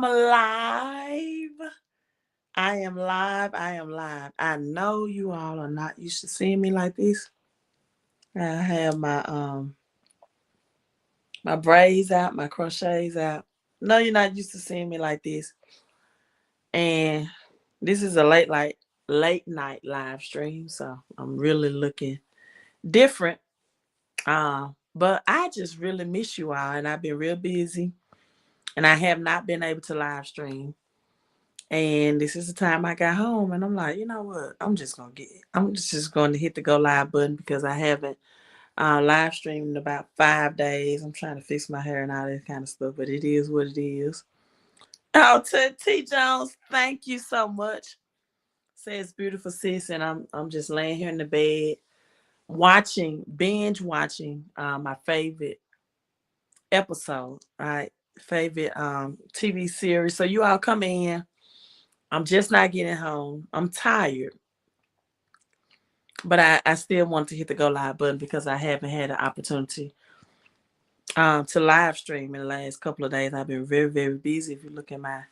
am live. I am live. I am live. I know you all are not used to seeing me like this. I have my braids out, my crochets out. No, you're not used to seeing me like this. And this is a late night live stream, so I'm really looking different. But I just really miss you all, and I've been real busy, and I have not been able to live stream. And this is the time I got home, and I'm like, you know what? I'm just going to hit the go live button because I haven't live streamed in about 5 days. I'm trying to fix my hair and all that kind of stuff, but it is what it is. Oh, T Jones, thank you so much. Says beautiful sis, and I'm just laying here in the bed binge watching my favorite episode, right? Favorite TV series. So you all come in. I'm just not getting home. I'm tired. But I still want to hit the go live button because I haven't had an opportunity to live stream in the last couple of days. I've been very, very busy. If you look at my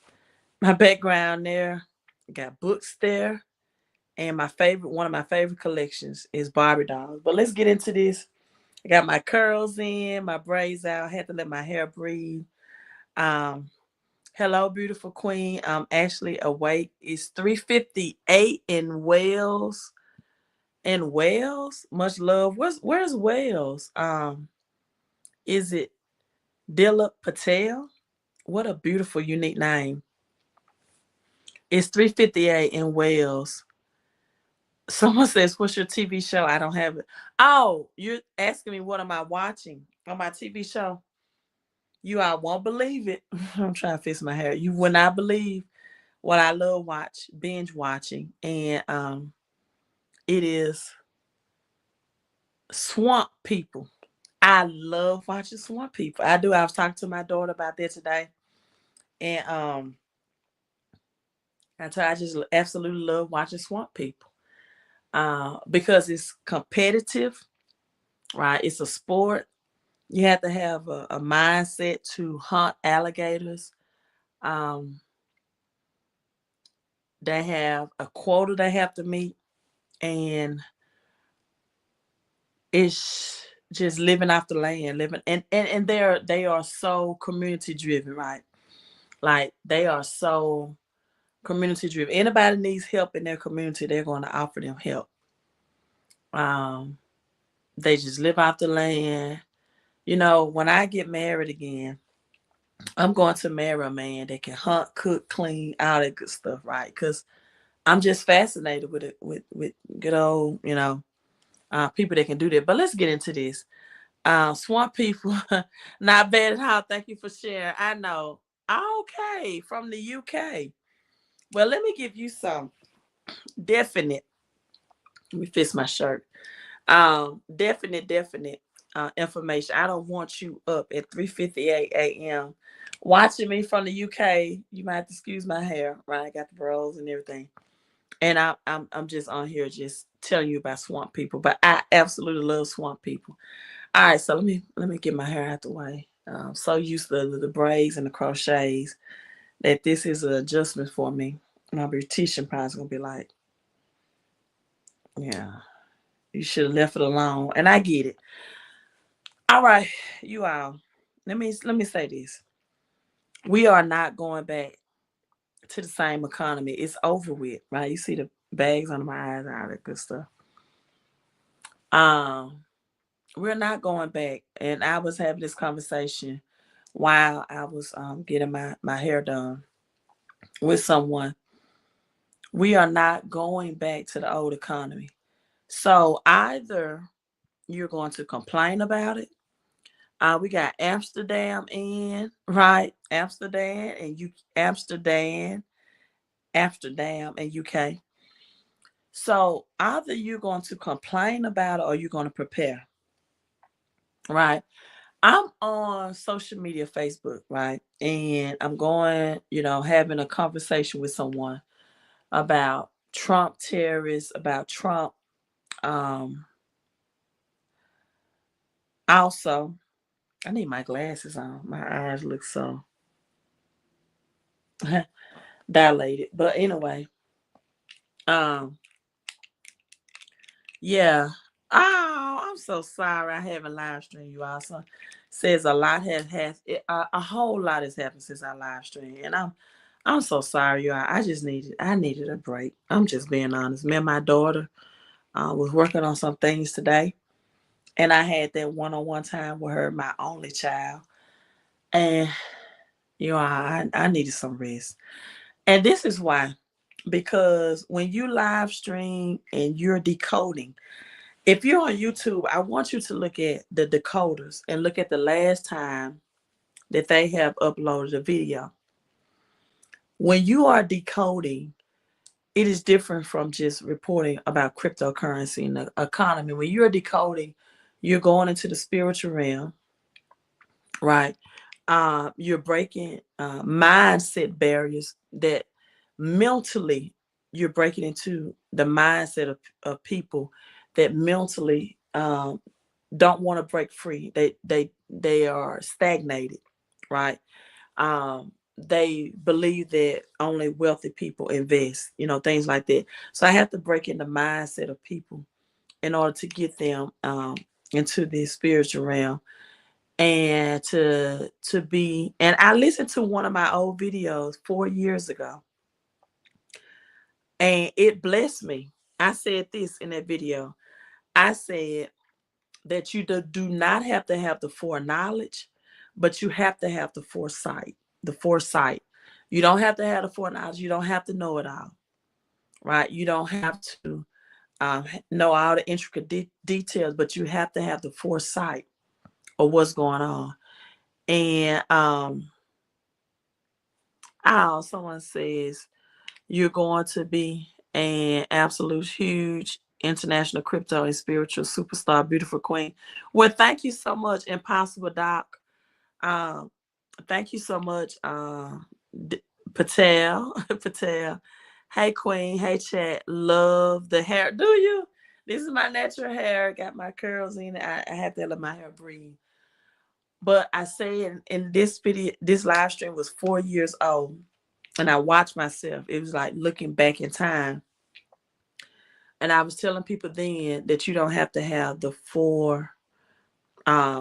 background there, I got books there. And one of my favorite collections is Barbie dolls. But let's get into this. I got my curls in, my braids out. I had to let my hair breathe. Hello, beautiful queen. I'm actually awake. It's 3:58 in Wales. In Wales, much love. Where's Wales? Is it Dilla Patel? What a beautiful, unique name. It's 3:58 in Wales. Someone says, "What's your TV show?" I don't have it. Oh, you're asking me what am I watching on my TV show? You all won't believe it. I'm trying to fix my hair. You will not believe what I love binge watching, and it is Swamp People. I love watching Swamp People. I do. I was talking to my daughter about that today, and I just absolutely love watching Swamp People because it's competitive, right? It's a sport. You have to have a mindset to hunt alligators. Um, they have a quota they have to meet, and it's just living off the land, living and they are so community driven, right? Like they are so community driven. Anybody needs help in their community, they're going to offer them help. Um, they just live off the land. You know, when I get married again, I'm going to marry a man that can hunt, cook, clean, all that good stuff, right? Because I'm just fascinated with it, with good old, people that can do that. But let's get into this. Swamp People, not bad at all. Thank you for sharing. I know. Okay, from the UK. Well, let me give you some definite. Let me fix my shirt. Definite information. I don't want you up at 3:58 a.m. watching me from the UK. You might have to excuse my hair, right? I got the bros and everything. And I'm just on here just telling you about Swamp People. But I absolutely love Swamp People. All right, so let me get my hair out the way. I'm so used to the braids and the crochets that this is an adjustment for me. My beautician probably gonna be like, yeah, you should have left it alone. And I get it. All right, you all. Let me say this. We are not going back to the same economy. It's over with, right? You see the bags under my eyes and all that good stuff. Um, we're not going back. And I was having this conversation while I was getting my hair done with someone. We are not going back to the old economy. So either you're going to complain about it. We got Amsterdam in, right? Amsterdam and UK. So either you're going to complain about it or you're going to prepare, right? I'm on social media, Facebook, right? And I'm going, having a conversation with someone about Trump tariffs, about Trump. Um, Also, I need my glasses on. My eyes look so. dilated. But anyway, um, yeah. Oh, I'm so sorry. I haven't live streamed you all. So says a lot a whole lot has happened since I live streamed, and I'm so sorry, you all. I needed a break. I'm just being honest. Me and my daughter was working on some things today, and I had that one-on-one time with her, my only child, and you know I needed some rest. And this is why, because when you live stream and you're decoding, if you're on YouTube, I want you to look at the decoders and look at the last time that they have uploaded a video. When you are decoding, it is different from just reporting about cryptocurrency and the economy. When you're decoding, you're going into the spiritual realm, right? You're breaking mindset barriers that mentally you're breaking into the mindset of people that mentally don't want to break free. They are stagnated, right? They believe that only wealthy people invest, things like that. So I have to break in the mindset of people in order to get them into the spiritual realm and to be. And I listened to one of my old videos 4 years ago, and it blessed me. I said this in that video. I said that you do not have to have the foreknowledge, but you have to have the foresight. The foresight. You don't have to have the foreknowledge. You don't have to know it all, right? You don't have to know all the intricate details, but you have to have the foresight of what's going on. And someone says you're going to be an absolute huge international crypto and spiritual superstar, beautiful queen. Well, thank you so much, Impossible Doc. Um, Thank you so much, Patel. Patel. Hey, Queen. Hey, chat. Love the hair. Do you? This is my natural hair. Got my curls in it. I have to let my hair breathe. But I say in this video, this live stream was 4 years old. And I watched myself. It was like looking back in time. And I was telling people then that you don't have to have the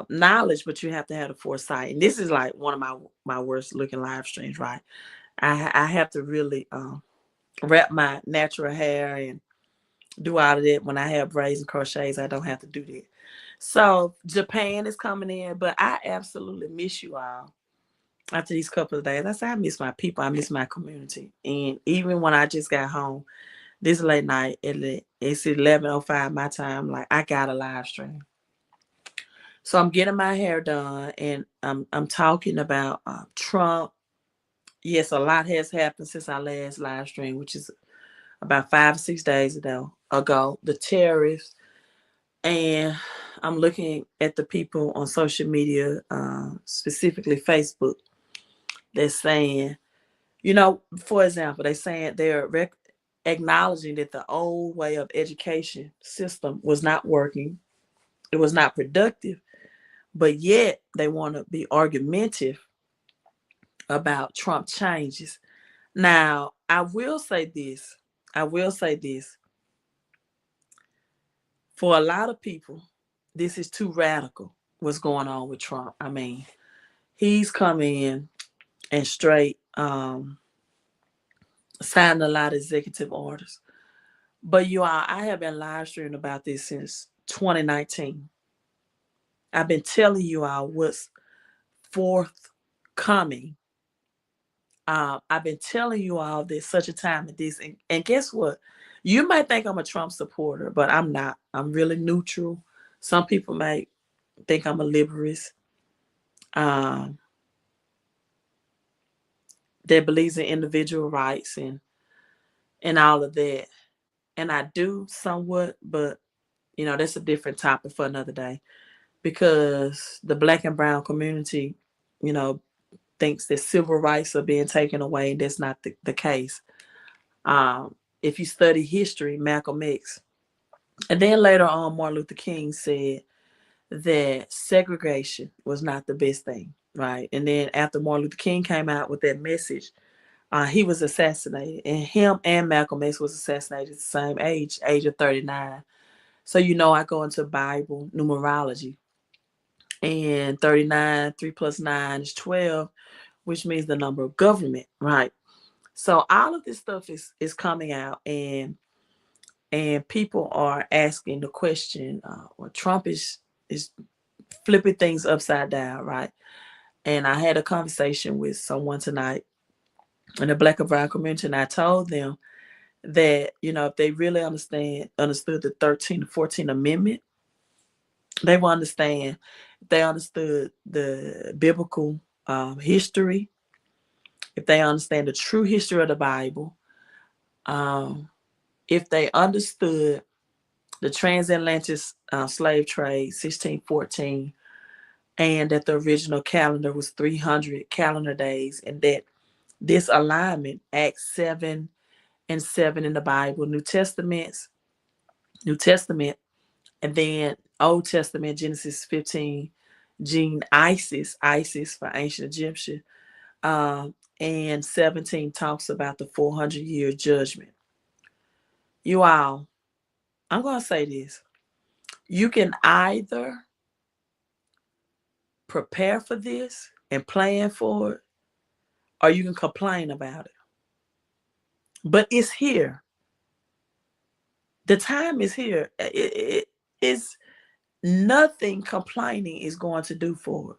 knowledge, but you have to have the foresight. And this is like one of my worst looking live streams, right? I have to really wrap my natural hair and do all of that. When I have braids and crochets, I don't have to do that. So Japan is coming in, but I absolutely miss you all. After these couple of days, I said I miss my people, I miss my community. And even when I just got home this late night, it's 11:05 my time, like I got a live stream. So I'm getting my hair done, and I'm talking about Trump. Yes, a lot has happened since our last live stream, which is about 5 or 6 days ago. The tariffs, and I'm looking at the people on social media, specifically Facebook, that's saying, for example, they're saying they're acknowledging that the old way of education system was not working. It was not productive, but yet they want to be argumentative about Trump changes. Now, I will say this. I will say this. For a lot of people, this is too radical, what's going on with Trump. I mean, he's coming in and straight signing a lot of executive orders. But you all, I have been live streaming about this since 2019. I've been telling you all what's forthcoming. I've been telling you all this such a time as this. And guess what? You might think I'm a Trump supporter, but I'm not. I'm really neutral. Some people might think I'm a liberalist that believes in individual rights and all of that. And I do somewhat, but that's a different topic for another day, because the Black and brown community, you know, thinks that civil rights are being taken away, and that's not the case. If you study history, Malcolm X, and then later on, Martin Luther King said that segregation was not the best thing, right? And then after Martin Luther King came out with that message, He was assassinated, and him and Malcolm X was assassinated at the same age of 39. So I go into Bible numerology, and 39, 3 plus 9 is 12, which means the number of government, right? So all of this stuff is coming out, and people are asking the question, well, Trump is flipping things upside down, right? And I had a conversation with someone tonight in the Black and Brown community, and I told them that, if they really understood the 13th and 14th Amendment, they will understand. If they understood the biblical history, if they understand the true history of the Bible, if they understood the transatlantic slave trade, 1614, and that the original calendar was 300 calendar days, and that this alignment, Acts 7 and 7 in the Bible, New Testament, and then Old Testament, Genesis 15, Isis for ancient Egyptian, and 17 talks about the 400-year judgment. You all, I'm going to say this. You can either prepare for this and plan for it, or you can complain about it. But it's here. The time is here. It's nothing complaining is going to do for it.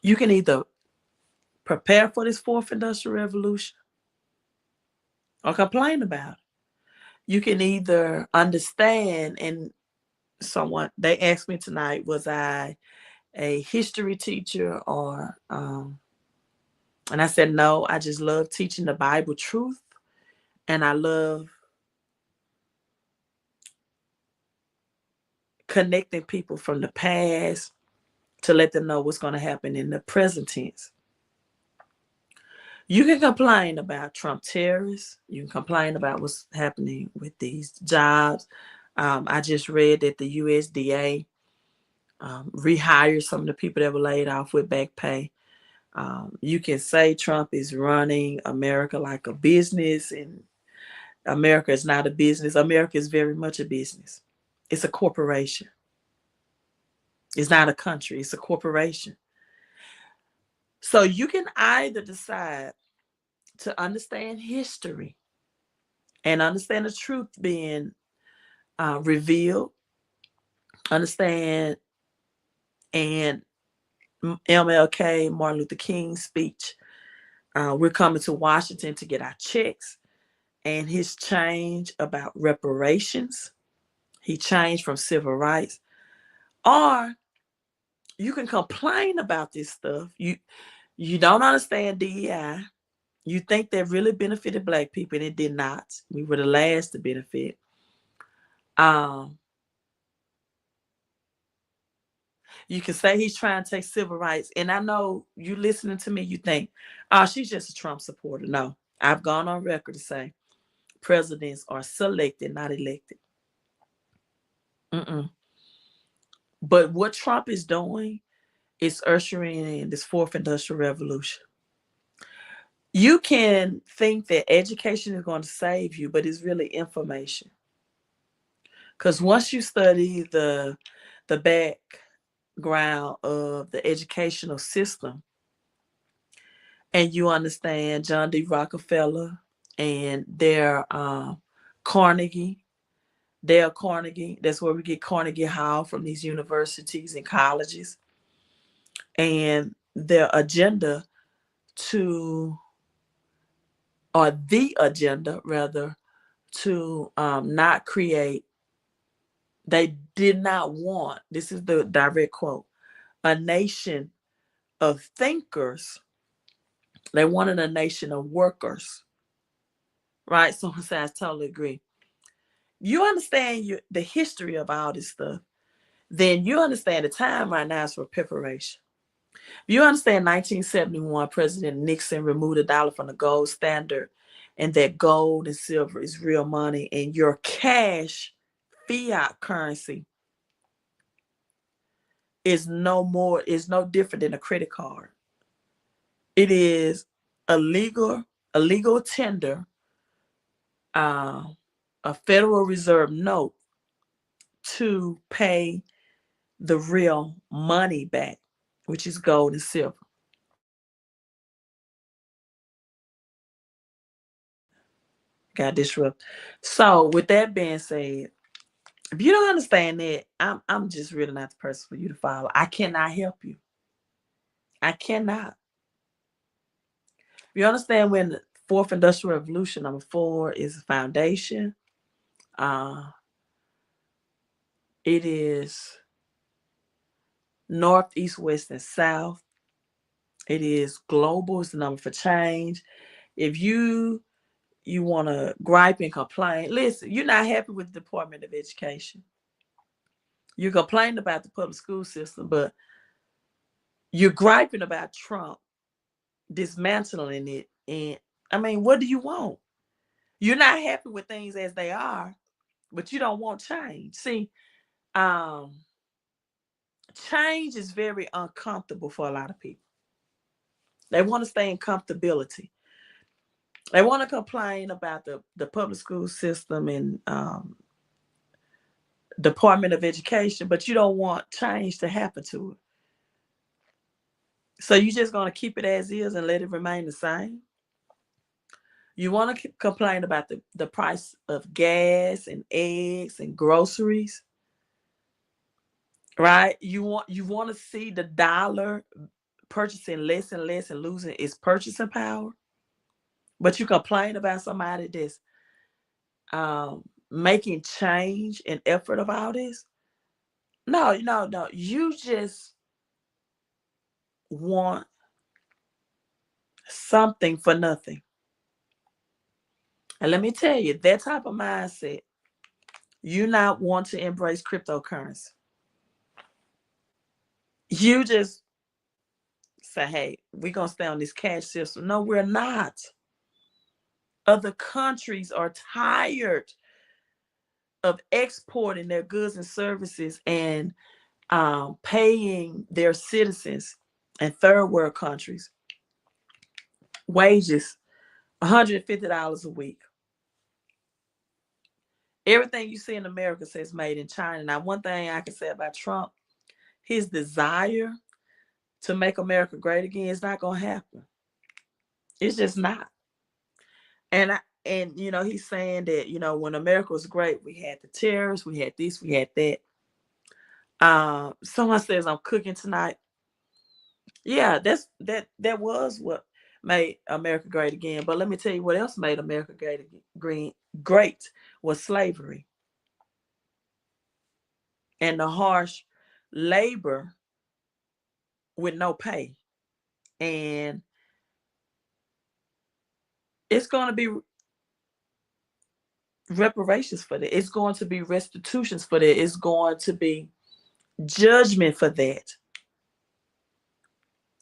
You can either prepare for this fourth industrial revolution or complain about it. You can either understand, and they asked me tonight, was I a history teacher or and I said no, I just love teaching the Bible truth, and I love connecting people from the past to let them know what's going to happen in the present tense. You can complain about Trump tariffs. You can complain about what's happening with these jobs. I just read that the USDA rehired some of the people that were laid off with back pay. You can say Trump is running America like a business, and America is not a business. America is very much a business. It's a corporation. It's not a country. It's a corporation. So you can either decide to understand history and understand the truth being revealed, understand, and MLK, Martin Luther King's speech. We're coming to Washington to get our checks, and his change about reparations. He changed from civil rights. Or you can complain about this stuff. You don't understand DEI. You think that really benefited Black people, and it did not. We were the last to benefit. You can say he's trying to take civil rights. And I know you listening to me, you think, oh, she's just a Trump supporter. No, I've gone on record to say presidents are selected, not elected. But what Trump is doing is ushering in this fourth industrial revolution. You can think that education is going to save you, but it's really information. Because once you study the background of the educational system, and you understand John D. Rockefeller and their Carnegie, Dale Carnegie, that's where we get Carnegie Hall from, these universities and colleges, and their agenda the agenda rather, to not create, they did not want, this is the direct quote, a nation of thinkers. They wanted a nation of workers, right? So I totally agree. You understand the history of all this stuff, then you understand the time right now is for preparation. You understand 1971, President Nixon removed the dollar from the gold standard, and that gold and silver is real money, and your cash fiat currency is no different than a credit card. It is illegal a legal tender, a Federal Reserve note to pay the real money back, which is gold and silver. Got disrupted. So with that being said, if you don't understand that, I'm just really not the person for you to follow. I cannot help you. I cannot. You understand when the fourth industrial revolution, number 4, is a foundation. It is north, east, west, and south. It is global. It's the number for change. If you want to gripe and complain, listen, you're not happy with the Department of Education. You complain about the public school system, but you're griping about Trump dismantling it. And I mean, what do you want? You're not happy with things as they are, but you don't want change. See, change is very uncomfortable for a lot of people. They want to stay in comfortability. They want to complain about the public school system and Department of Education, but you don't want change to happen to it. So you're just going to keep it as is and let it remain the same. You want to complain about the price of gas and eggs and groceries, right? You want to see the dollar purchasing less and less and losing its purchasing power, but you complain about somebody that's making change and effort of all this. No. You just want something for nothing. And let me tell you, that type of mindset, you not want to embrace cryptocurrency. You just say, hey, we're going to stay on this cash system. No, we're not. Other countries are tired of exporting their goods and services and paying their citizens in third world countries wages $150 a week. Everything you see in America says made in China. Now, one thing I can say about Trump, his desire to make America great again is not going to happen. It's just not. And he's saying that, when America was great, we had the tariffs, we had this, we had that. Someone says I'm cooking tonight. Yeah, that was what made America great again. But let me tell you what else made America great was slavery and the harsh labor with no pay. And it's going to be reparations for that. It's going to be restitutions for that. It's going to be judgment for that.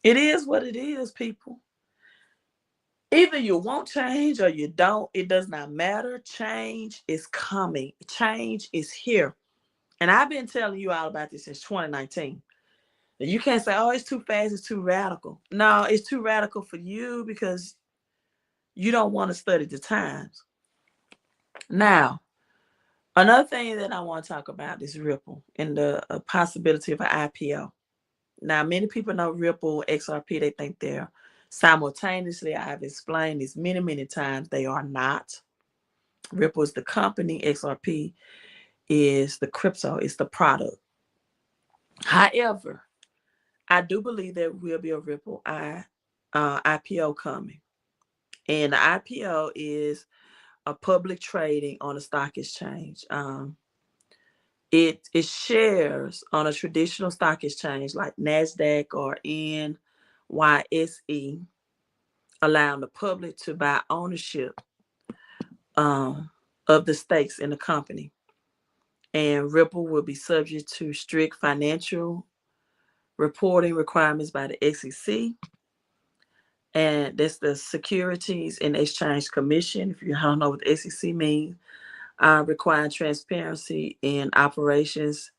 It is what it is, people. Either you want change or you don't. It does not matter. Change is coming. Change is here. And I've been telling you all about this since 2019. You can't say, oh, it's too fast, it's too radical. No, it's too radical for you because you don't want to study the times. Now, another thing that I want to talk about is Ripple and the possibility of an IPO. Now, many people know Ripple, XRP, they think they're simultaneously. I've explained this many, many times. They are not. Ripple is the company, XRP is the crypto, it's the product. However, I do believe there will be a Ripple IPO coming. And the IPO is a public trading on a stock exchange. It shares on a traditional stock exchange like NASDAQ or NYSE, allowing the public to buy ownership of the stakes in the company. And Ripple will be subject to strict financial reporting requirements by the SEC. And that's the Securities and Exchange Commission. If you don't know what the SEC means, requiring transparency in operations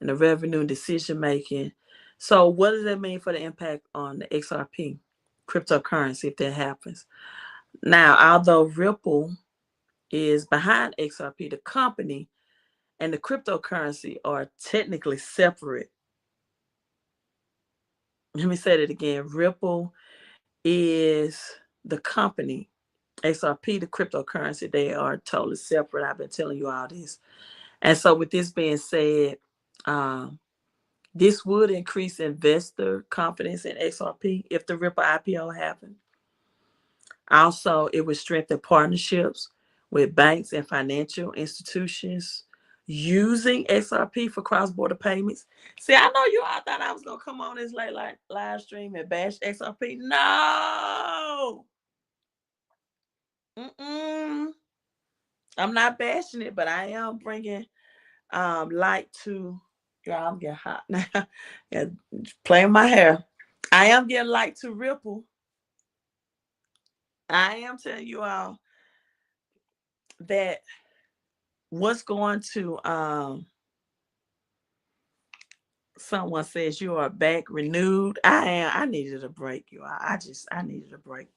and the revenue and decision making. So what does that mean for the impact on the XRP cryptocurrency if that happens? Now, although Ripple is behind XRP, the company and the cryptocurrency are technically separate. Let me say that again. Ripple is the company. XRP, the cryptocurrency, they are totally separate. I've been telling you all this. And so with this being said, this would increase investor confidence in XRP if the Ripple IPO happened. Also, it would strengthen partnerships with banks and financial institutions using XRP for cross-border payments. See, I know you all thought I was going to come on this late live stream and bash XRP. No! I'm not bashing it, but I am bringing light to... Y'all, I'm getting hot now. Yeah, playing my hair. I am getting light to Ripple. I am telling you all that what's going to someone says you are back renewed. I needed a break, you all. I needed a break.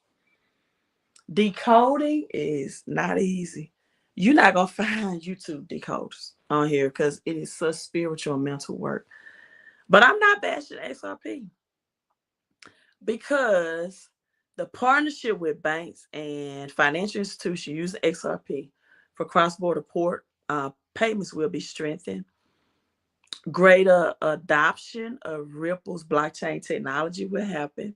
Decoding is not easy. You're not gonna find YouTube decoders on here because it is such spiritual and mental work. But I'm not bashing XRP because the partnership with banks and financial institutions using XRP for cross-border port payments will be strengthened. Greater adoption of Ripple's blockchain technology will happen,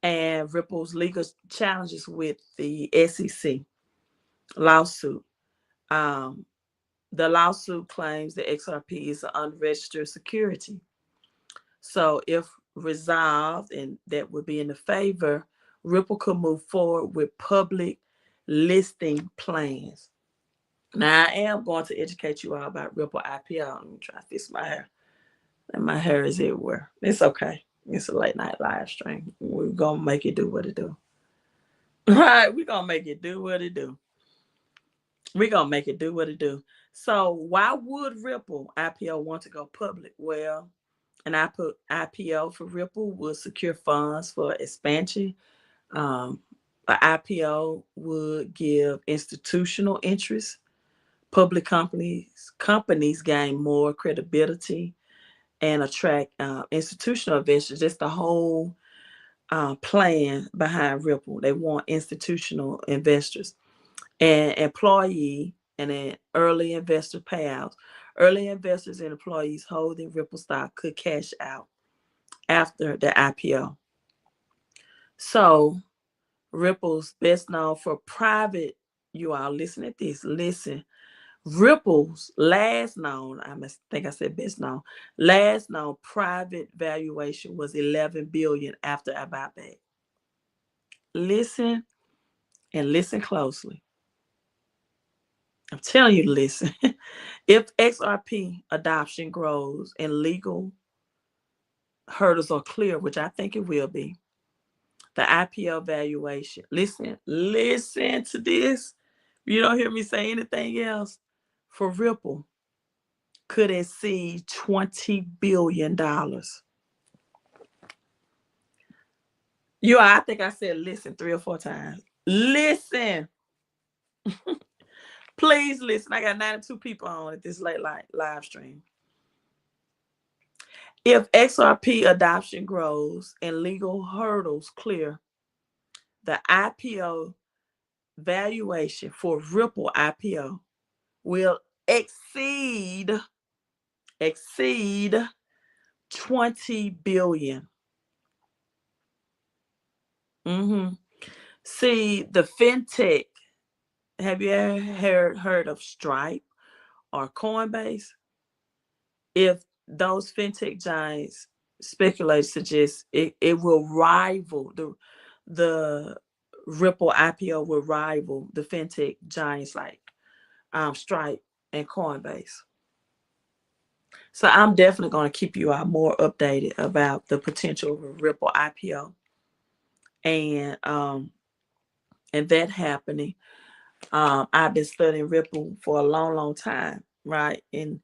and Ripple's legal challenges with the SEC lawsuit. Um, the lawsuit claims that XRP is an unregistered security. So if resolved, and that would be in the favor, Ripple could move forward with public listing plans. Now, I am going to educate you all about Ripple IPO. Let me try to fix my hair. And my hair is everywhere. It's okay. It's a late night live stream. We're going to make it do what it do. All right, we're going to make it do what it do. We're going to make it do what it do. So why would Ripple IPO want to go public? Well, an IPO for Ripple would secure funds for expansion. An IPO would give institutional interest. Public companies gain more credibility and attract institutional investors. That's the whole plan behind Ripple. They want institutional investors and employee and then early investor payouts. Early investors and employees holding Ripple stock could cash out after the IPO. So Ripple's best known for private, you all listen at this, listen. Ripple's last known, I said best known, last known private valuation was 11 billion after a buyback. Listen and listen closely. I'm telling you to listen. If XRP adoption grows and legal hurdles are clear, which I think it will be, the IPO valuation, listen to this. You don't hear me say anything else, for Ripple could exceed $20 billion. I think I said listen 3 or 4 times. Listen. Please listen. I got 92 people on at this late live stream. If XRP adoption grows and legal hurdles clear, the IPO valuation for Ripple IPO will exceed 20 billion. See, the fintech, have you ever heard of Stripe or Coinbase? If those fintech giants speculate suggest it will rival the Ripple IPO will rival the fintech giants like Stripe and Coinbase. So I'm definitely going to keep you all more updated about the potential of a Ripple IPO and that happening. I've been studying Ripple for a long time, right? And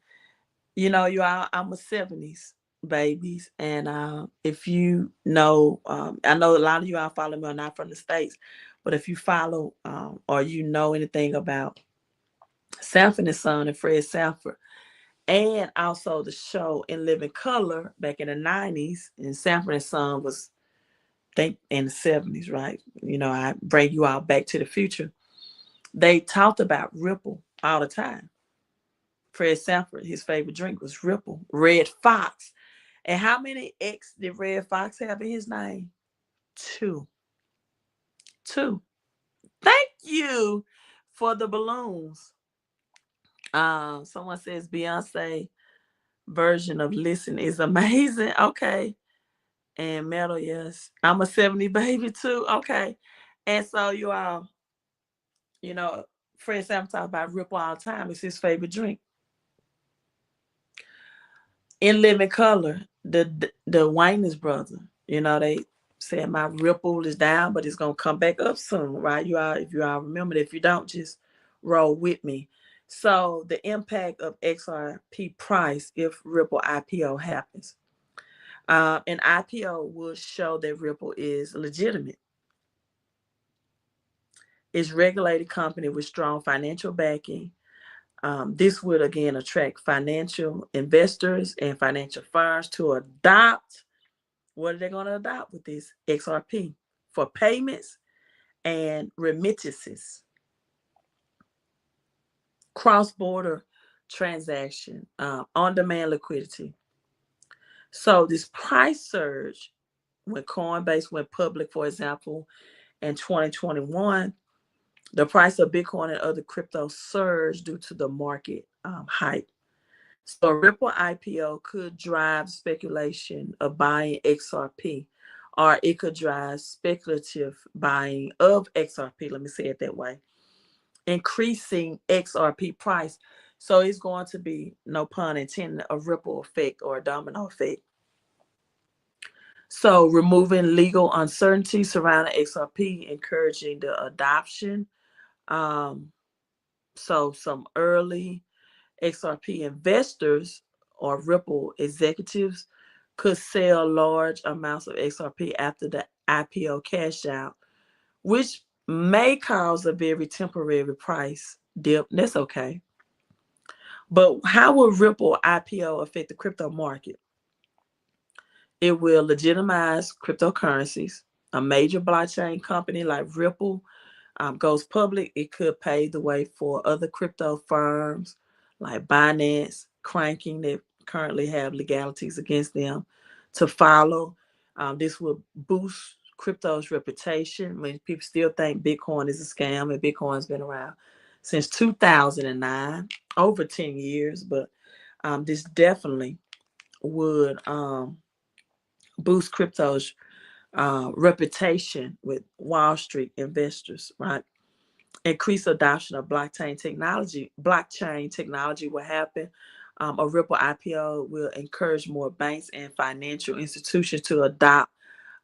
I'm a 70s babies. And if you know, I know a lot of you all follow me are not from the States, but if you follow or you know anything about Sanford and Son and Fred Sanford, and also the show In Living Color back in the 90s, and Sanford and Son was, I think, in the 70s, right? You know, I bring you all back to the future. They talked about Ripple all the time. Fred Sanford, his favorite drink was Ripple, Red Fox. And how many X did Red Fox have in his name? Two. Two. Thank you for the balloons. Someone says Beyonce version of Listen is amazing. Okay. And Metal, yes. I'm a 70 baby too. Okay. And so you all, you know, Fred Sanford talk about Ripple all the time. It's his favorite drink. In Living Color, the Wayne's brother, you know, they said my Ripple is down, but it's gonna come back up soon, right? You all, if you all remember it, if you don't, just roll with me. So the impact of XRP price if Ripple IPO happens. An IPO will show that Ripple is legitimate. It's regulated company with strong financial backing. This would again attract financial investors and financial firms to adopt. What are they going to adopt with this XRP? For payments and remittances, cross-border transaction, on-demand liquidity. So this price surge when Coinbase went public, for example, in 2021, the price of Bitcoin and other crypto surged due to the market hype. So a Ripple IPO could drive speculation of buying XRP, or it could drive speculative buying of XRP. Let me say it that way. Increasing XRP price. So it's going to be, no pun intended, a ripple effect or a domino effect. So removing legal uncertainty surrounding XRP, encouraging the adoption. So some early XRP investors or Ripple executives could sell large amounts of XRP after the IPO cash out, which may cause a very temporary price dip. That's okay. But how will Ripple IPO affect the crypto market? It will legitimize cryptocurrencies. A major blockchain company like Ripple goes public, it could pave the way for other crypto firms like Binance, Cranking, that currently have legalities against them to follow. This will boost crypto's reputation when people still think Bitcoin is a scam, and Bitcoin's been around since 2009, over 10 years. But this definitely would boost crypto's reputation with Wall Street investors, right? Increased adoption of blockchain technology will happen. A Ripple IPO will encourage more banks and financial institutions to adopt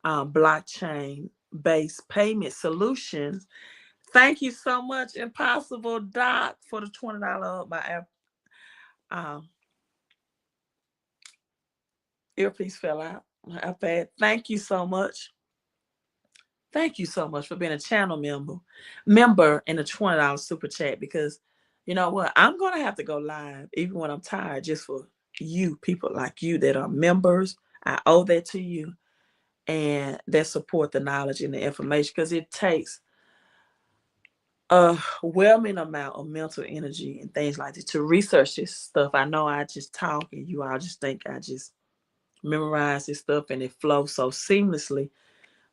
blockchain-based payment solutions. Thank you so much, Impossible Doc, for the $20 my earpiece fell out. My iPad. Thank you so much. Thank you so much for being a channel member in a $20 super chat, because you know what? I'm gonna have to go live even when I'm tired, just for you, people like you that are members. I owe that to you, and that support the knowledge and the information, because it takes a whelming amount of mental energy and things like this to research this stuff. I know I just talk and you all just think I just memorize this stuff and it flows so seamlessly,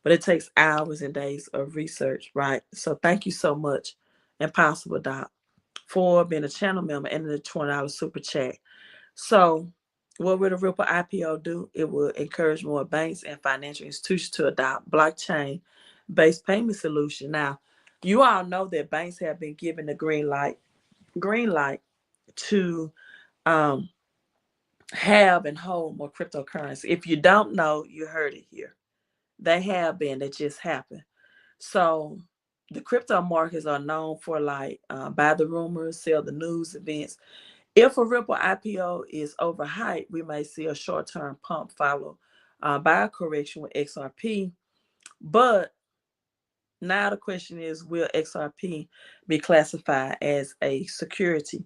but it takes hours and days of research, right? So thank you so much, Impossible Doc, for being a channel member and the $20 super chat. So what will the Ripple IPO do? It will encourage more banks and financial institutions to adopt blockchain-based payment solution. Now, you all know that banks have been given the green light to um, have and hold more cryptocurrency. If you don't know, you heard it here. They have been. They just happened. So the crypto markets are known for, like, buy the rumors, sell the news events. If a Ripple IPO is overhyped, we may see a short-term pump followed by a correction with XRP. But now the question is, will XRP be classified as a security,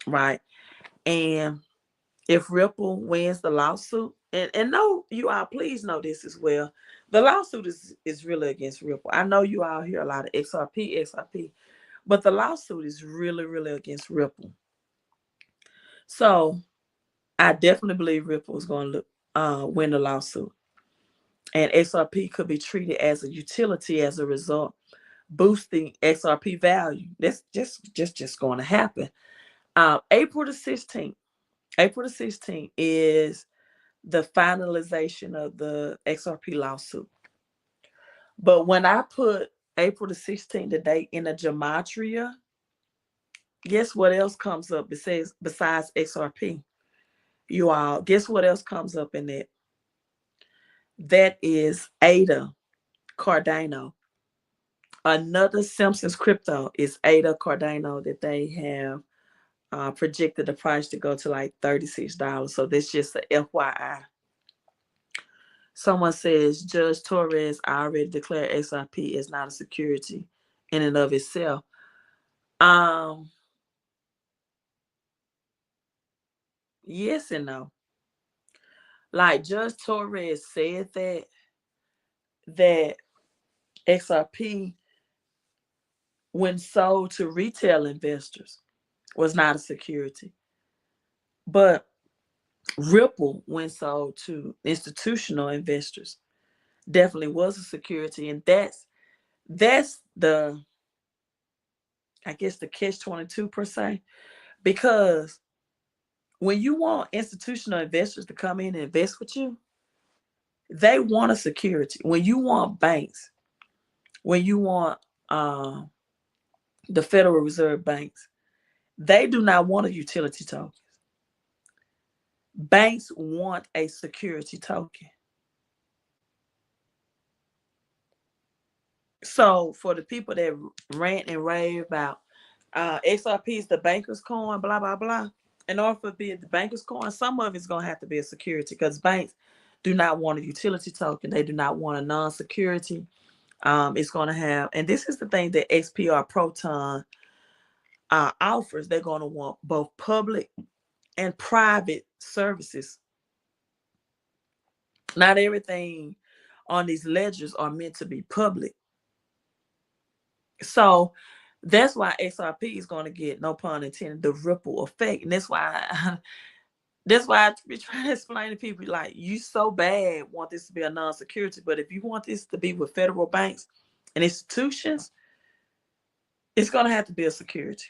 right? And if Ripple wins the lawsuit, and no, you all please know this as well, the lawsuit is really against Ripple. I know you all hear a lot of XRP, but the lawsuit is really, really against Ripple. So I definitely believe Ripple is going to win the lawsuit, and XRP could be treated as a utility as a result, boosting XRP value. That's just going to happen. April the 16th. April the 16th is the finalization of the XRP lawsuit. But when I put April the 16th, the date in a gematria, guess what else comes up besides XRP? You all, guess what else comes up in it? That is ADA Cardano. Another Simpsons crypto is ADA Cardano that they have projected the price to go to like $36. So that's just a FYI. Someone says Judge Torres already declared XRP is not a security in and of itself. Yes and no. Like Judge Torres said that XRP, when sold to retail investors, was not a security. But Ripple, when sold to institutional investors, definitely was a security. And that's the, I guess, the catch-22 per se. Because when you want institutional investors to come in and invest with you, they want a security. When you want banks, when you want the Federal Reserve banks, they do not want a utility token. Banks want a security token. So for the people that rant and rave about XRP is the banker's coin, blah, blah, blah. In order for it to be the banker's coin, some of it's going to have to be a security because banks do not want a utility token. They do not want a non-security. It's going to have, and this is the thing that XPR Proton offers. They're going to want both public and private services. Not everything on these ledgers are meant to be public. So that's why XRP is going to get, no pun intended, the ripple effect. And that's why I be trying to explain to people, like, you so bad want this to be a non-security, but if you want this to be with federal banks and institutions, it's going to have to be a security.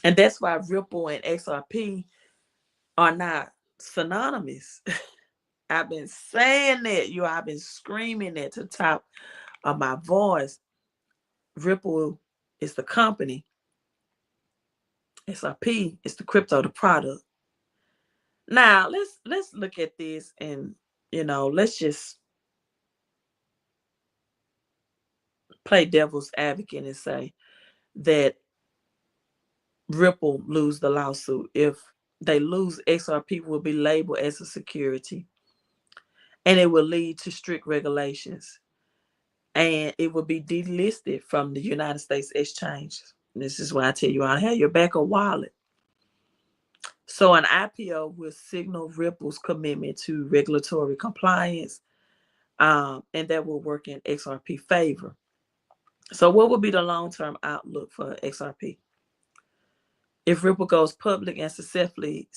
And that's why Ripple and XRP are not synonymous. I've been saying that, I've been screaming that to the top of my voice. Ripple is the company. XRP is the crypto, the product. Now let's look at this, and let's just play devil's advocate and say that Ripple lose the lawsuit. If they lose, XRP will be labeled as a security, and it will lead to strict regulations, and it will be delisted from the United States exchanges. This is why I tell you, I have your backup wallet. So an IPO will signal Ripple's commitment to regulatory compliance, and that will work in XRP favor. So what will be the long-term outlook for XRP? If Ripple goes public and successfully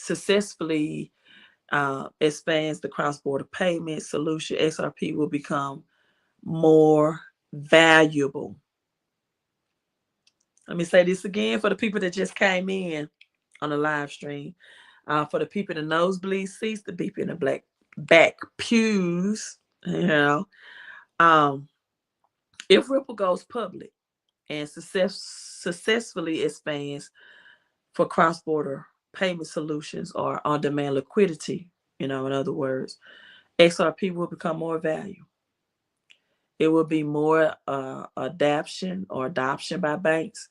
expands the cross-border payment solution, XRP will become more valuable. Let me say this again for the people that just came in on the live stream. For the people in the nosebleed seats, the people in the black back pews, if Ripple goes public and successfully expands for cross-border payment solutions or on-demand liquidity, in other words, XRP will become more value. It will be more adoption by banks.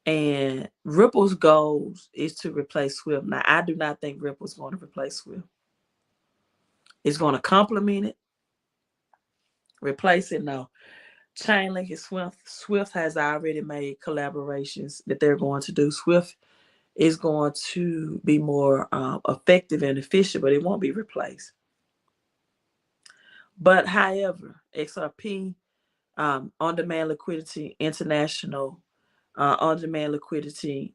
And Ripple's goals is to replace Swift. Now, I do not think Ripple's going to replace Swift. It's going to complement it, replace it. No. Chainlink and Swift has already made collaborations that they're going to do. Swift is going to be more effective and efficient, but it won't be replaced. But however, XRP, on-demand liquidity, international on-demand liquidity,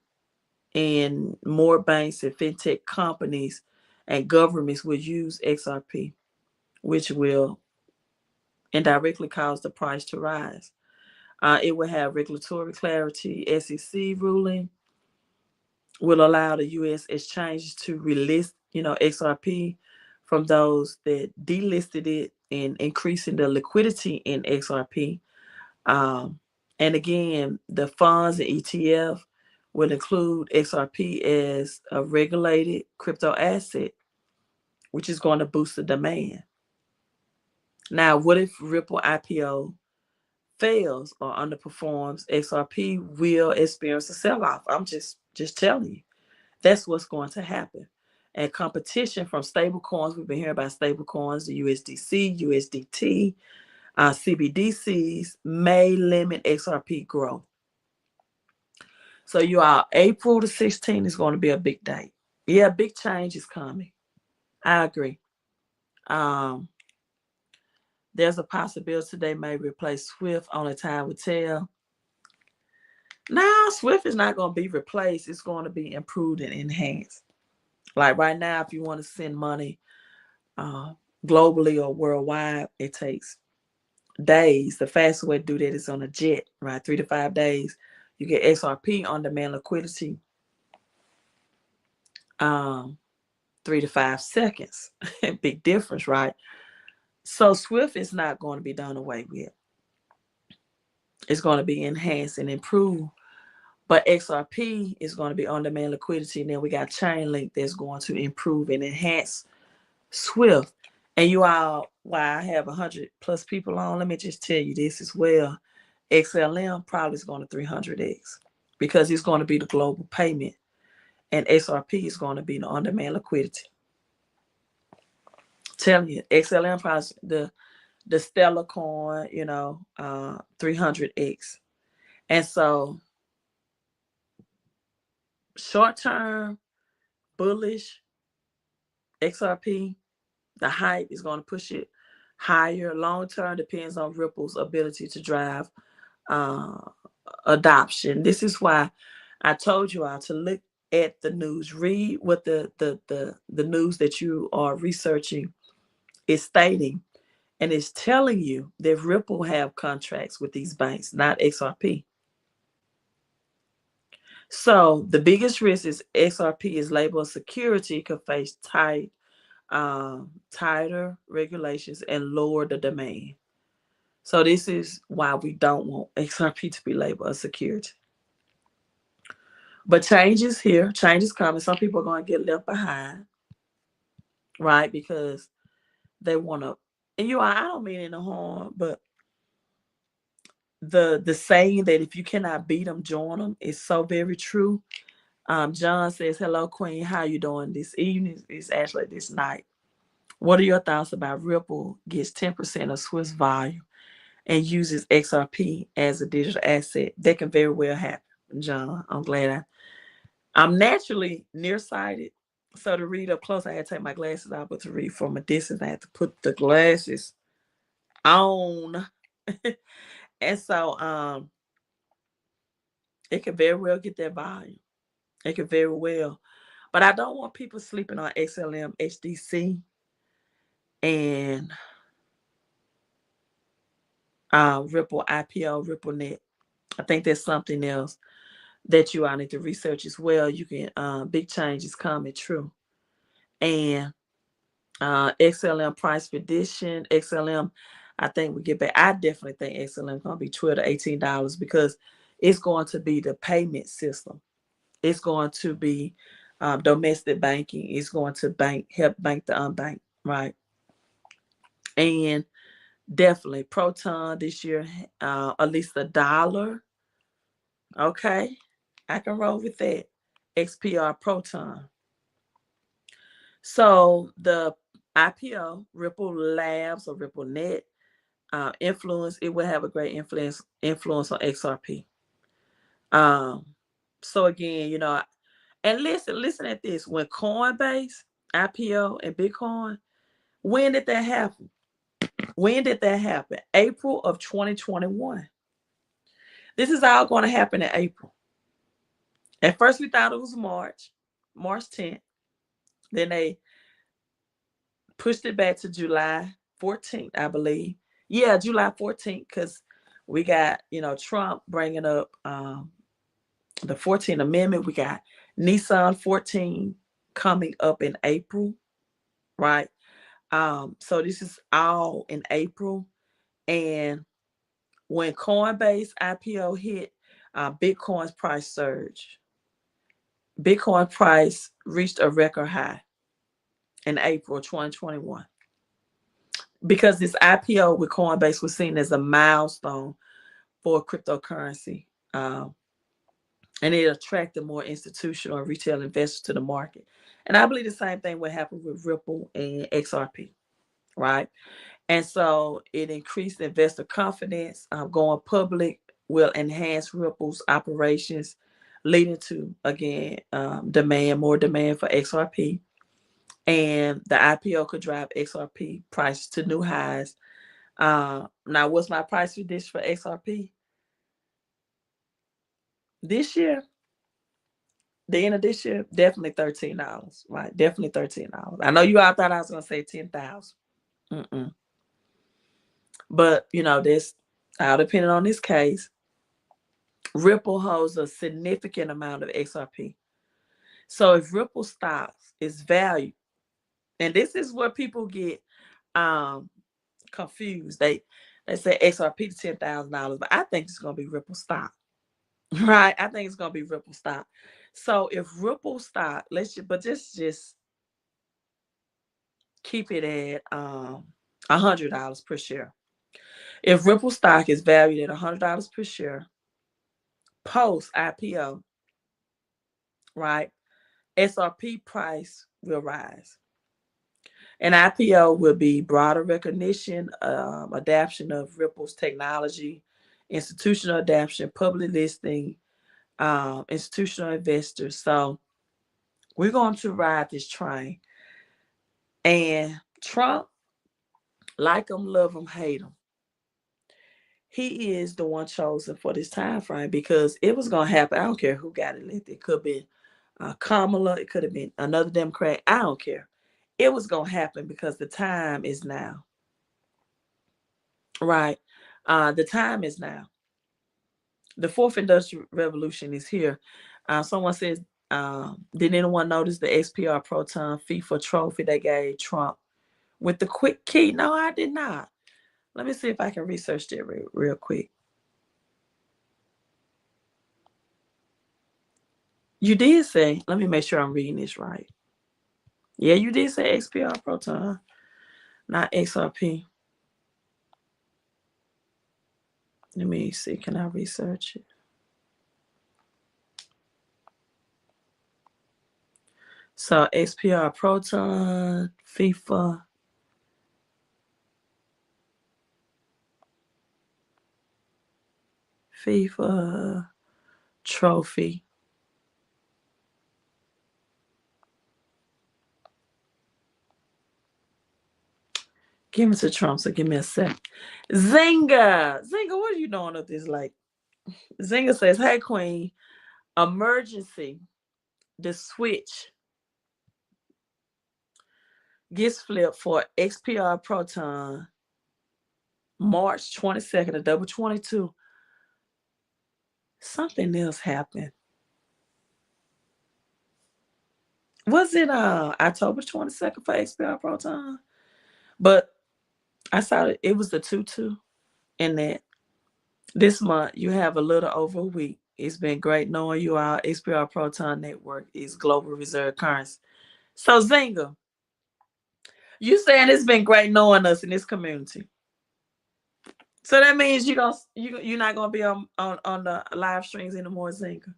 and more banks and fintech companies and governments will use XRP, which will indirectly cause the price to rise. It will have regulatory clarity. SEC ruling will allow the U.S. exchanges to relist, XRP from those that delisted it, and increasing the liquidity in XRP. And again, the funds and ETF will include XRP as a regulated crypto asset, which is going to boost the demand. Now, what if Ripple IPO fails or underperforms? XRP will experience a sell-off. I'm just telling you. That's what's going to happen. And competition from stable coins, we've been hearing about stable coins, the USDC, USDT, CBDCs may limit XRP growth. So you are April the 16th is going to be a big day. Yeah, big change is coming. I agree. There's a possibility they may replace Swift. Only time will tell. Now, Swift is not going to be replaced. It's going to be improved and enhanced. Like right now, if you want to send money globally or worldwide, it takes days. The fastest way to do that is on a jet, right? 3 to 5 days. You get XRP on demand liquidity. 3 to 5 seconds. Big difference, right? So Swift is not going to be done away with. It's going to be enhanced and improved. But XRP is going to be on demand liquidity. And then we got Chainlink that's going to improve and enhance Swift. And you all, why I have 100 plus people on, let me just tell you this as well. XLM probably is going to 300x because it's going to be the global payment. And XRP is going to be the on-demand liquidity. Telling you, XLM probably the Stellar coin, 300x. And so short term, bullish, XRP, the hype is going to push it higher. Long term depends on Ripple's ability to drive adoption. This is why I told you all to look at the news, read what the news that you are researching is stating, and it's telling you that Ripple have contracts with these banks, not XRP. So the biggest risk is XRP is labeled security, could face tighter regulations and lower the demand. So this is why we don't want XRP to be labeled a security. But change is here. Change is coming. Some people are going to get left behind, right? Because they want to. And I don't mean any harm, but the saying that if you cannot beat them, join them is so very true. John says, "Hello, Queen. How you doing this evening? It's actually this night. What are your thoughts about Ripple gets 10% of Swiss volume and uses XRP as a digital asset? That can very well happen, John. I'm glad I'm naturally nearsighted. So to read up close, I had to take my glasses out, but to read from a distance, I had to put the glasses on." And so it could very well get that volume. It could very well. But I don't want people sleeping on XLM, HDC, and Ripple IPO, RippleNet. I think there's something else that you all need to research as well. You can big changes coming, true. And XLM price prediction, XLM, I think we get back. I definitely think XLM is going to be $12 to $18 because it's going to be the payment system. It's going to be domestic banking. It's going to help bank the unbanked, right? And definitely Proton this year, at least $1. Okay. I can roll with that. XPR Proton. So the IPO, Ripple Labs or Ripple Net, influence, it will have a great influence on XRP. Um, so again, and listen at this. When Coinbase, IPO, and Bitcoin, when did that happen? When did that happen? April of 2021. This is all going to happen in April. At first, we thought it was March 10th. Then they pushed it back to July 14th, I believe. Yeah, July 14th, because we got, Trump bringing up the 14th Amendment. We got Nissan 14 coming up in April, right? So this is all in April. And when Coinbase IPO hit, Bitcoin's price surged. Bitcoin price reached a record high in April 2021 because this IPO with Coinbase was seen as a milestone for cryptocurrency. And it attracted more institutional and retail investors to the market. And I believe the same thing would happen with Ripple and XRP, right? And so it increased investor confidence. Going public will enhance Ripple's operations, leading to, again, more demand for XRP. And the IPO could drive XRP prices to new highs. Now, what's my price prediction for XRP this year? The end of this year, definitely $13, right? Definitely $13. I know you all thought I was gonna say 10,000. But this all depending on this case. Ripple holds a significant amount of XRP. So if Ripple stocks is valued, and this is where people get confused. They say XRP to $10,000, but I think it's gonna be Ripple stock. Right? I think it's gonna be Ripple stock. So if Ripple stock, just keep it at $100 per share. If Ripple stock is valued at $100 per share, post IPO, right, SRP price will rise. An IPO will be broader recognition, adoption of Ripple's technology, institutional adoption, public listing, institutional investors. So we're going to ride this train. And Trump, like him, love him, hate him, he is the one chosen for this time frame because it was going to happen. I don't care who got elected. It could be Kamala. It could have been another Democrat. I don't care. It was going to happen because the time is now. Right? The time is now. The fourth industrial revolution is here. Someone says, did anyone notice the XPR Proton FIFA trophy they gave Trump with the quick key? No, I did not. Let me see if I can research that real quick. You did say, let me make sure I'm reading this right. Yeah, you did say XPR Proton, not XRP. Let me see, can I research it? So XPR Proton, FIFA trophy. Give me to Trump, so give me a sec. Zinga, what are you doing with this? Like, Zinga says, "Hey Queen, emergency. The switch gets flipped for XPR Proton, March 22nd to double 22. Something else happened. Was it October 22nd for XPR Proton? But I saw it was the 2-2 in that this month you have a little over a week. It's been great knowing you all. XPR Proton Network is global reserve currency. So Zinga, you saying it's been great knowing us in this community. So that means you're not gonna be on the live streams anymore, Zinga.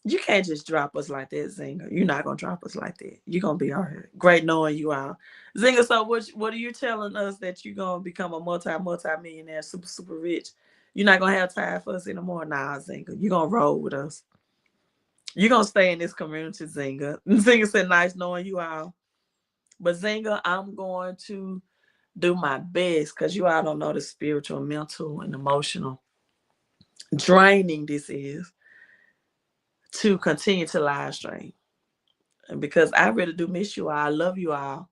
You can't just drop us like that, Zinga. You're not gonna drop us like that. You're gonna be all right. Great knowing you all. Zinga, so what are you telling us that you're gonna become a multi-millionaire, super rich? You're not gonna have time for us anymore? Nah, Zinga. You're gonna roll with us. You're gonna stay in this community, Zinga. Zinga said nice knowing you all. But Zinga, I'm going to do my best because you all don't know the spiritual, mental, and emotional draining this is to continue to live stream. And because I really do miss you all. I love you all.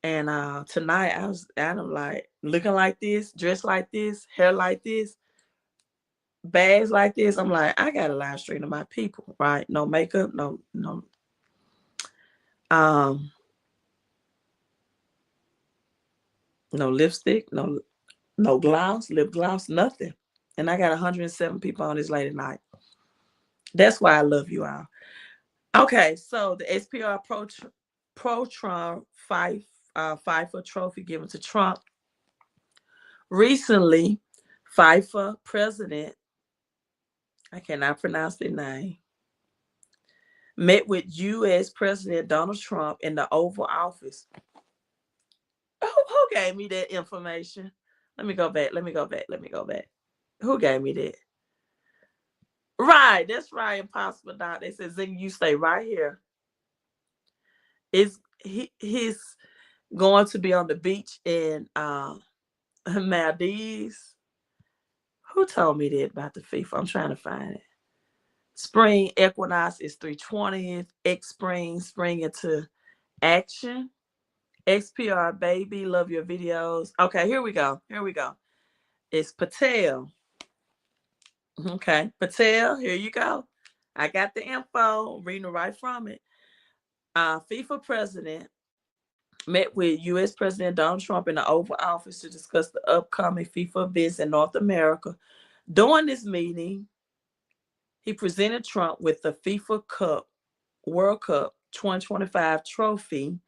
And tonight I'm like looking like this, dressed like this, hair like this, bags like this. I'm like, I got a live stream to my people, right? No makeup, no um no lipstick, no gloss, lip gloss, nothing. And I got 107 people on this late at night. That's why I love you all. Okay, so the SPR Pro Trump FIFA trophy given to Trump. Recently, FIFA president, I cannot pronounce the name, met with U.S. President Donald Trump in the Oval Office. Who gave me that information? Let me go back. Who gave me that? Right, that's right, Impossible Doc. They said, Zing, you stay right here. He's going to be on the beach in Maldives. Who told me that about the FIFA? I'm trying to find it. Spring equinox is 3/20th. Spring into action. XPR baby, love your videos. Okay, here we go. It's Patel. Okay, Patel, here you go. I got the info, reading right from it. FIFA president met with U.S. President Donald Trump in the Oval Office to discuss the upcoming FIFA events in North America. During this meeting, he presented Trump with the FIFA World Cup 2025 trophy,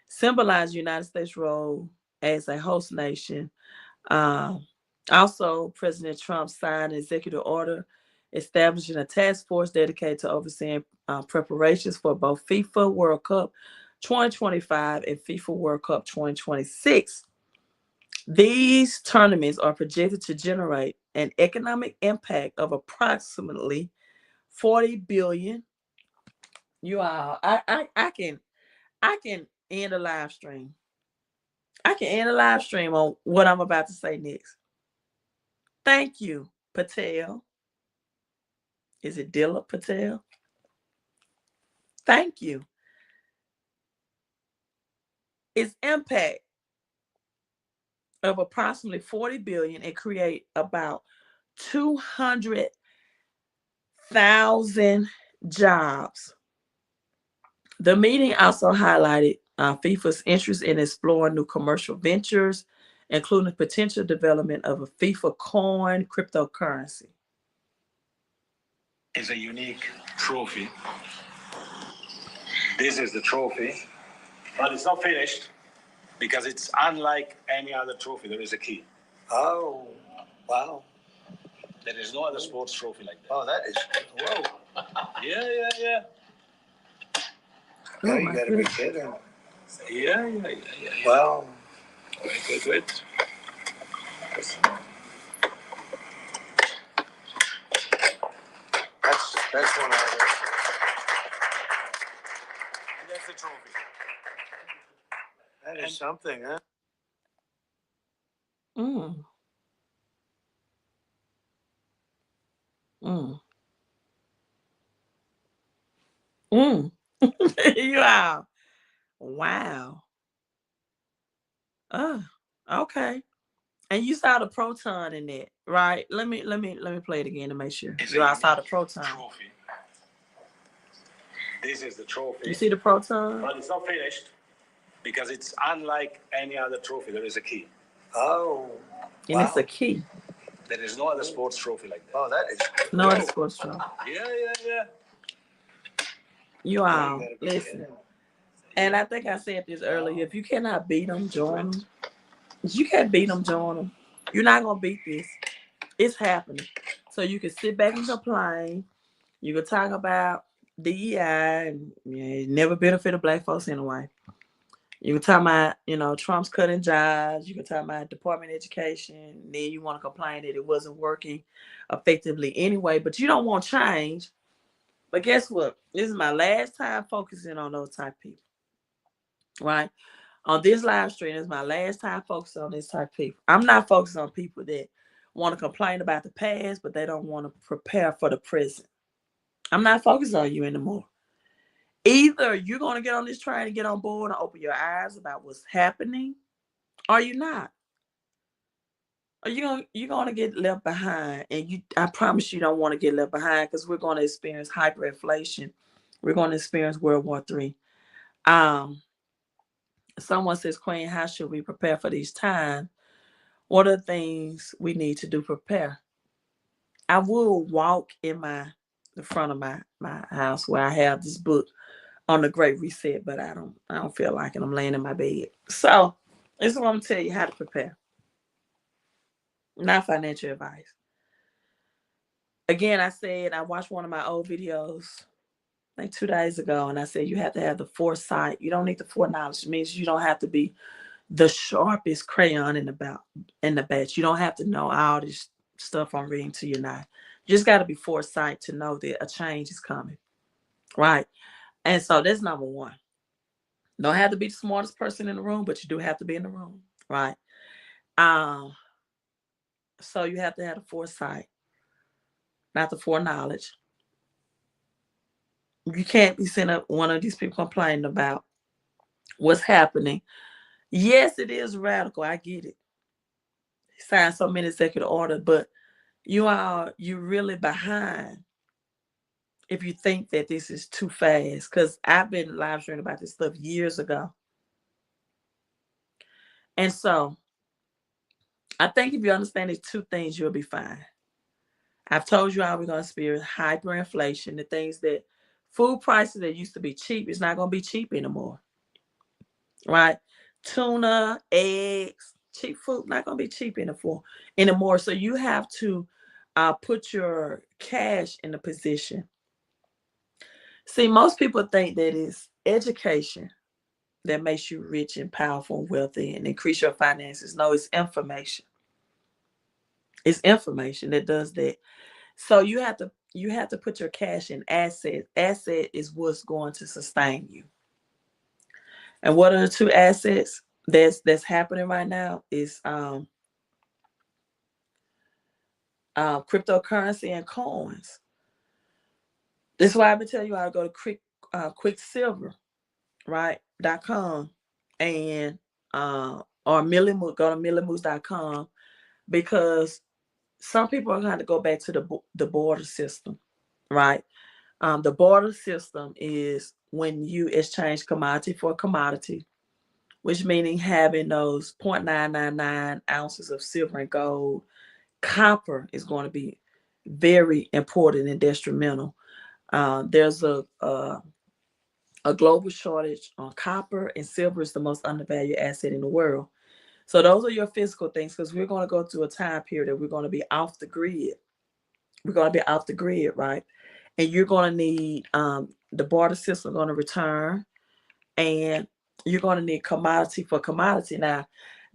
symbolizing the United States' role as a host nation. Also, President Trump signed an executive order establishing a task force dedicated to overseeing preparations for both FIFA World Cup 2025 and FIFA World Cup 2026. These tournaments are projected to generate an economic impact of approximately 40 billion. You all, I can end a live stream. I can end a live stream on what I'm about to say next. Thank you, Patel. Is it Dilla Patel? Thank you. Its impact of approximately 40 billion and create about 200,000 jobs. The meeting also highlighted FIFA's interest in exploring new commercial ventures, including the potential development of a FIFA coin cryptocurrency. It's a unique trophy. This is the trophy, but it's not finished because it's unlike any other trophy. There is a key. Oh, wow. There is no other sports trophy like that. Oh, that is, whoa. Yeah. Oh, you gotta be kidding. Yeah. Wow. Wait. That's one of it. And that's the trophy. That is something, huh? You are. Wow. Okay. And you saw the proton in it, right? Let me play it again to make sure. You all saw the proton. Trophy. This is the trophy. You see the proton? But it's not finished because it's unlike any other trophy. There is a key. Oh. And it's a key. There is no other sports trophy like that. Oh, that is no other sports trophy. Yeah. You all listen. And I think I said this earlier. If you cannot beat them, join them. If you can't beat them, join them. You're not gonna beat this. It's happening. So you can sit back and complain. You can talk about DEI and it never benefited black folks anyway. You can talk about, Trump's cutting jobs. You can talk about Department of Education. Then you want to complain that it wasn't working effectively anyway, but you don't want change. But guess what? This is my last time focusing on those type of people, right? On this live stream, is my last time focusing on this type of people. I'm not focusing on people that want to complain about the past, but they don't want to prepare for the present. I'm not focused on you anymore. Either you're going to get on this train and get on board and open your eyes about what's happening, or you're not. Or you're gonna get left behind, and I promise you don't want to get left behind because we're going to experience hyperinflation. We're going to experience World War III. Someone says, Queen, how should we prepare for these times? What are the things we need to do to prepare? I will walk in the front of my house where I have this book on the Great Reset, but I don't feel like it. I'm laying in my bed. So this is what I'm gonna tell you how to prepare. Not financial advice. Again, I said I watched one of my old videos like 2 days ago, and I said you have to have the foresight. You don't need the foreknowledge. It means you don't have to be the sharpest crayon in the batch. You don't have to know all this stuff I'm reading to you now. You just got to be foresight to know that a change is coming, right? And so that's number one. Don't have to be the smartest person in the room, but you do have to be in the room, right? Um, so you have to have the foresight, not the foreknowledge. You can't be sitting up one of these people complaining about what's happening. Yes, it is radical. I get it. He signed so many executive orders, but you're really behind if you think that this is too fast. Because I've been live streaming about this stuff years ago. And so I think if you understand these two things, you'll be fine. I've told you how we're going to experience hyperinflation, the things that food prices that used to be cheap is not going to be cheap anymore, right? Tuna, eggs, cheap food, not going to be cheap anymore. So you have to put your cash in a position. See, most people think that it's education that makes you rich and powerful and wealthy and increase your finances. No, it's information. It's information that does that. So you have to put your cash in assets. Asset is what's going to sustain you. And what are the two assets that's happening right now is cryptocurrency and coins. This is why I've been telling you how to go to Quicksilver, right? .com and or go to millimoose.com because some people are going to go back to the border system, right? The barter system is when you exchange commodity for commodity, which meaning having those 0.999 ounces of silver and gold. Copper is going to be very important and detrimental. There's a global shortage on copper, and silver is the most undervalued asset in the world. So those are your physical things because we're going to go through a time period that we're going to be off the grid. We're going to be off the grid, right? And you're going to need the barter system going to return, and you're going to need commodity for commodity. Now,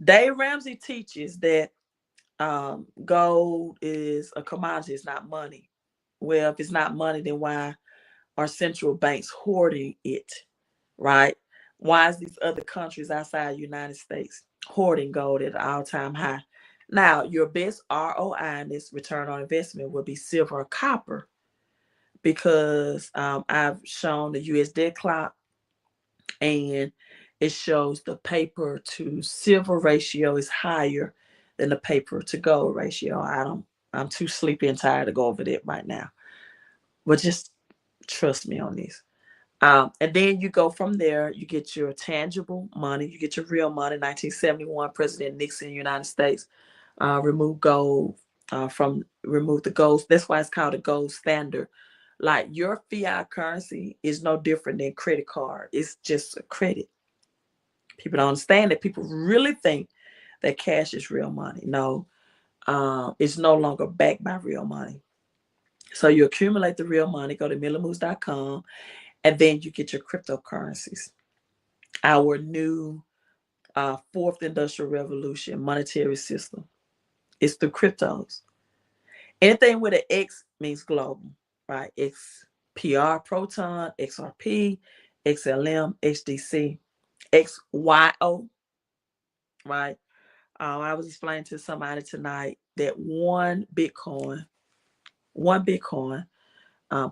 Dave Ramsey teaches that gold is a commodity, it's not money. Well, if it's not money, then why are central banks hoarding it, right? Why is these other countries outside the United States hoarding gold at an all-time high? Now, your best ROI in this return on investment will be silver or copper because I've shown the US debt clock and it shows the paper to silver ratio is higher than the paper to gold ratio. I'm too sleepy and tired to go over that right now. But just trust me on this. And then you go from there, you get your tangible money, you get your real money. 1971, President Nixon, United States, removed gold remove the gold. That's why it's called a gold standard. Like your fiat currency is no different than credit card. It's just a credit. People don't understand that. People really think that cash is real money. No, it's no longer backed by real money. So you accumulate the real money, go to millimoves.com, and then you get your cryptocurrencies. Our new fourth industrial revolution monetary system is through cryptos. Anything with an X means global, right? XPR, Proton, XRP, XLM, XDC, XYO, right? I was explaining to somebody tonight that one Bitcoin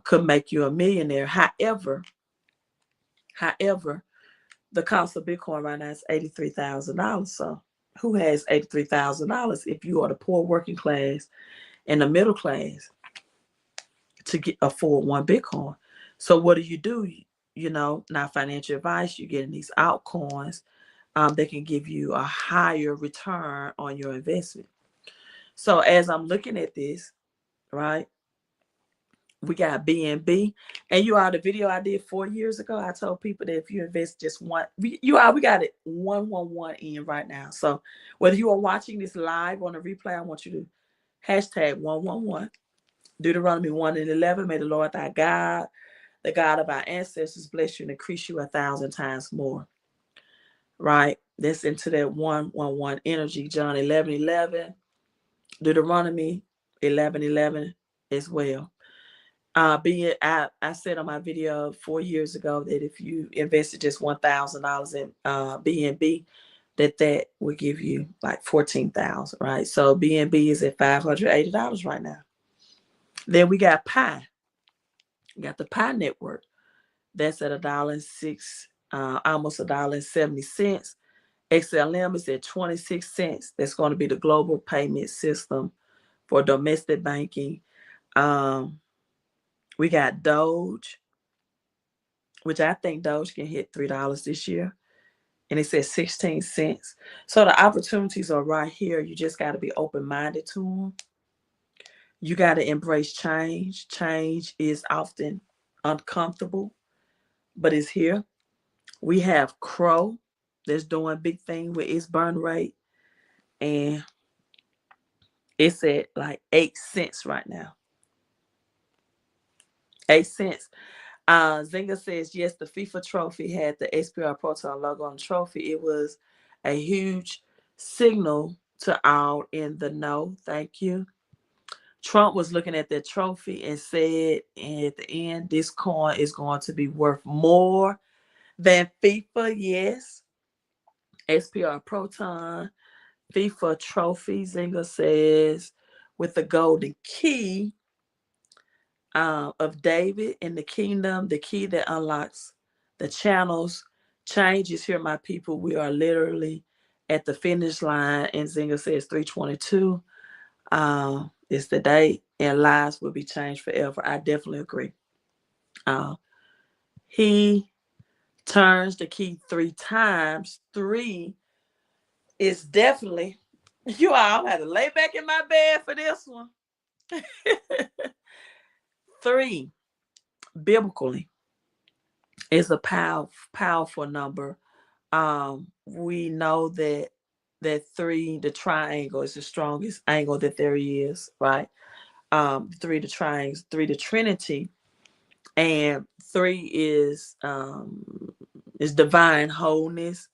could make you a millionaire. However, the cost of Bitcoin right now is $83,000. So, who has $83,000 if you are the poor working class and the middle class to afford one Bitcoin? So, what do? Now financial advice, you're getting these altcoins that can give you a higher return on your investment. So, as I'm looking at this, right, we got BNB, and you all the video I did 4 years ago. I told people that if you invest just one, we got it 111 in right now. So whether you are watching this live on a replay, I want you to hashtag 111. Deuteronomy 1:11. May the Lord thy God, the God of our ancestors, bless you and increase you 1,000 times more. Right? That's into that 111 energy. John 11:11. Deuteronomy 11:11 as well. I said on my video 4 years ago that if you invested just $1,000 in BNB, that would give you like 14,000, right? So BNB is at $580 right now. Then we got Pi. We got the Pi network. That's at $1.06, almost $1.70. XLM is at 26 cents. That's going to be the global payment system for domestic banking. We got Doge, which I think Doge can hit $3 this year. And it says 16 cents. So the opportunities are right here. You just got to be open-minded to them. You got to embrace change. Change is often uncomfortable, but it's here. We have Crow that's doing big thing with its burn rate. And it's at like 8 cents right now. 8 cents. Zinga says, yes, the FIFA trophy had the XPR Proton logo on the trophy. It was a huge signal to all in the know. Thank you. Trump was looking at that trophy and said at the end, this coin is going to be worth more than FIFA. Yes. XPR Proton, FIFA trophy, Zinga says, with the golden key of David in the kingdom, the key that unlocks the channels. Change is here, my people. We are literally at the finish line. And Zinga says 322 is the date, and lives will be changed forever. I definitely agree. He turns the key 3 times. 3 is definitely, you all had to lay back in my bed for this one. 3, biblically, is a powerful number. We know that 3, the triangle, is the strongest angle that there is, right? 3, the triangles, 3, the Trinity, and 3 is divine wholeness,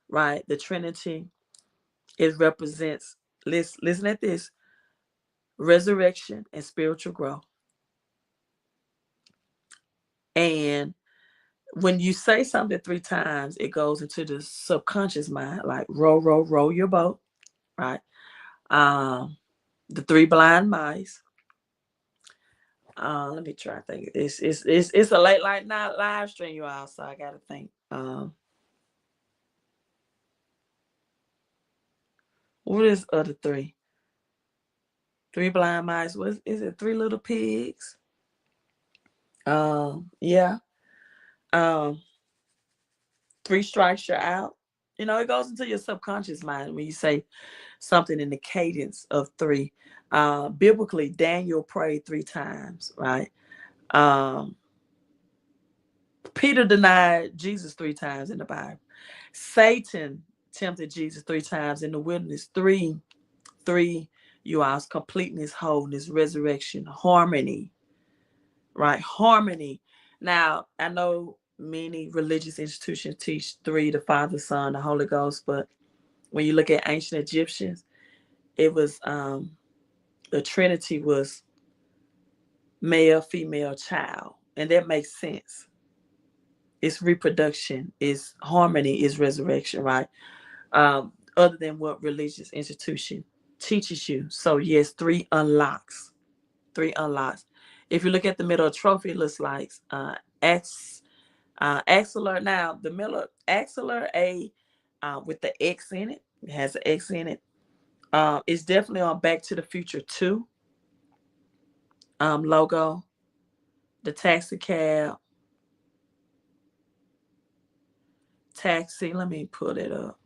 right? The Trinity, it represents, listen at this, resurrection and spiritual growth. And when you say something 3 times, it goes into the subconscious mind, like row your boat, right? The 3 blind mice. Let me try to think. It's a late night live stream, you all, so I gotta think. What is other 3? 3 blind mice. What is it? 3 little pigs. Yeah. 3 strikes you're out. It goes into your subconscious mind when you say something in the cadence of 3. Biblically, Daniel prayed 3 times, right? Peter denied Jesus 3 times in the Bible. Satan tempted Jesus 3 times in the wilderness. 3, you all's completeness, wholeness, resurrection, harmony, right? Harmony. Now, I know many religious institutions teach three: the Father, Son, the Holy Ghost. But when you look at ancient Egyptians, it was the Trinity was male, female, child, and that makes sense. It's reproduction, it's harmony, is resurrection, right? Other than what religious institution teaches you. So yes, three unlocks. Three unlocks. If you look at the middle of the trophy, it looks like X axillary. Now the middle axillary A with the X in it. It has an X in it. It's definitely on Back to the Future 2 logo. The taxi cab, taxi. Let me put it up.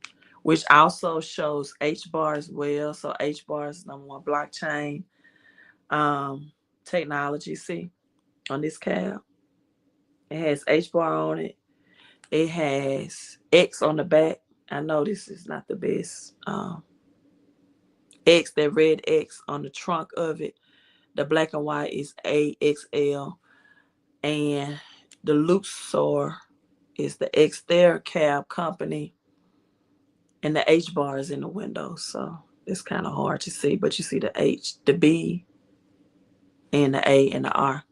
Which also shows H bar as well. So H bar is number one blockchain technology. See on this cab, it has H bar on it. It has X on the back. I know this is not the best. X, that red X on the trunk of it. The black and white is AXL, and the Luxor is the X there cab company, and the H bar is in the window. So it's kind of hard to see, but you see the H, the B, and the A and the R,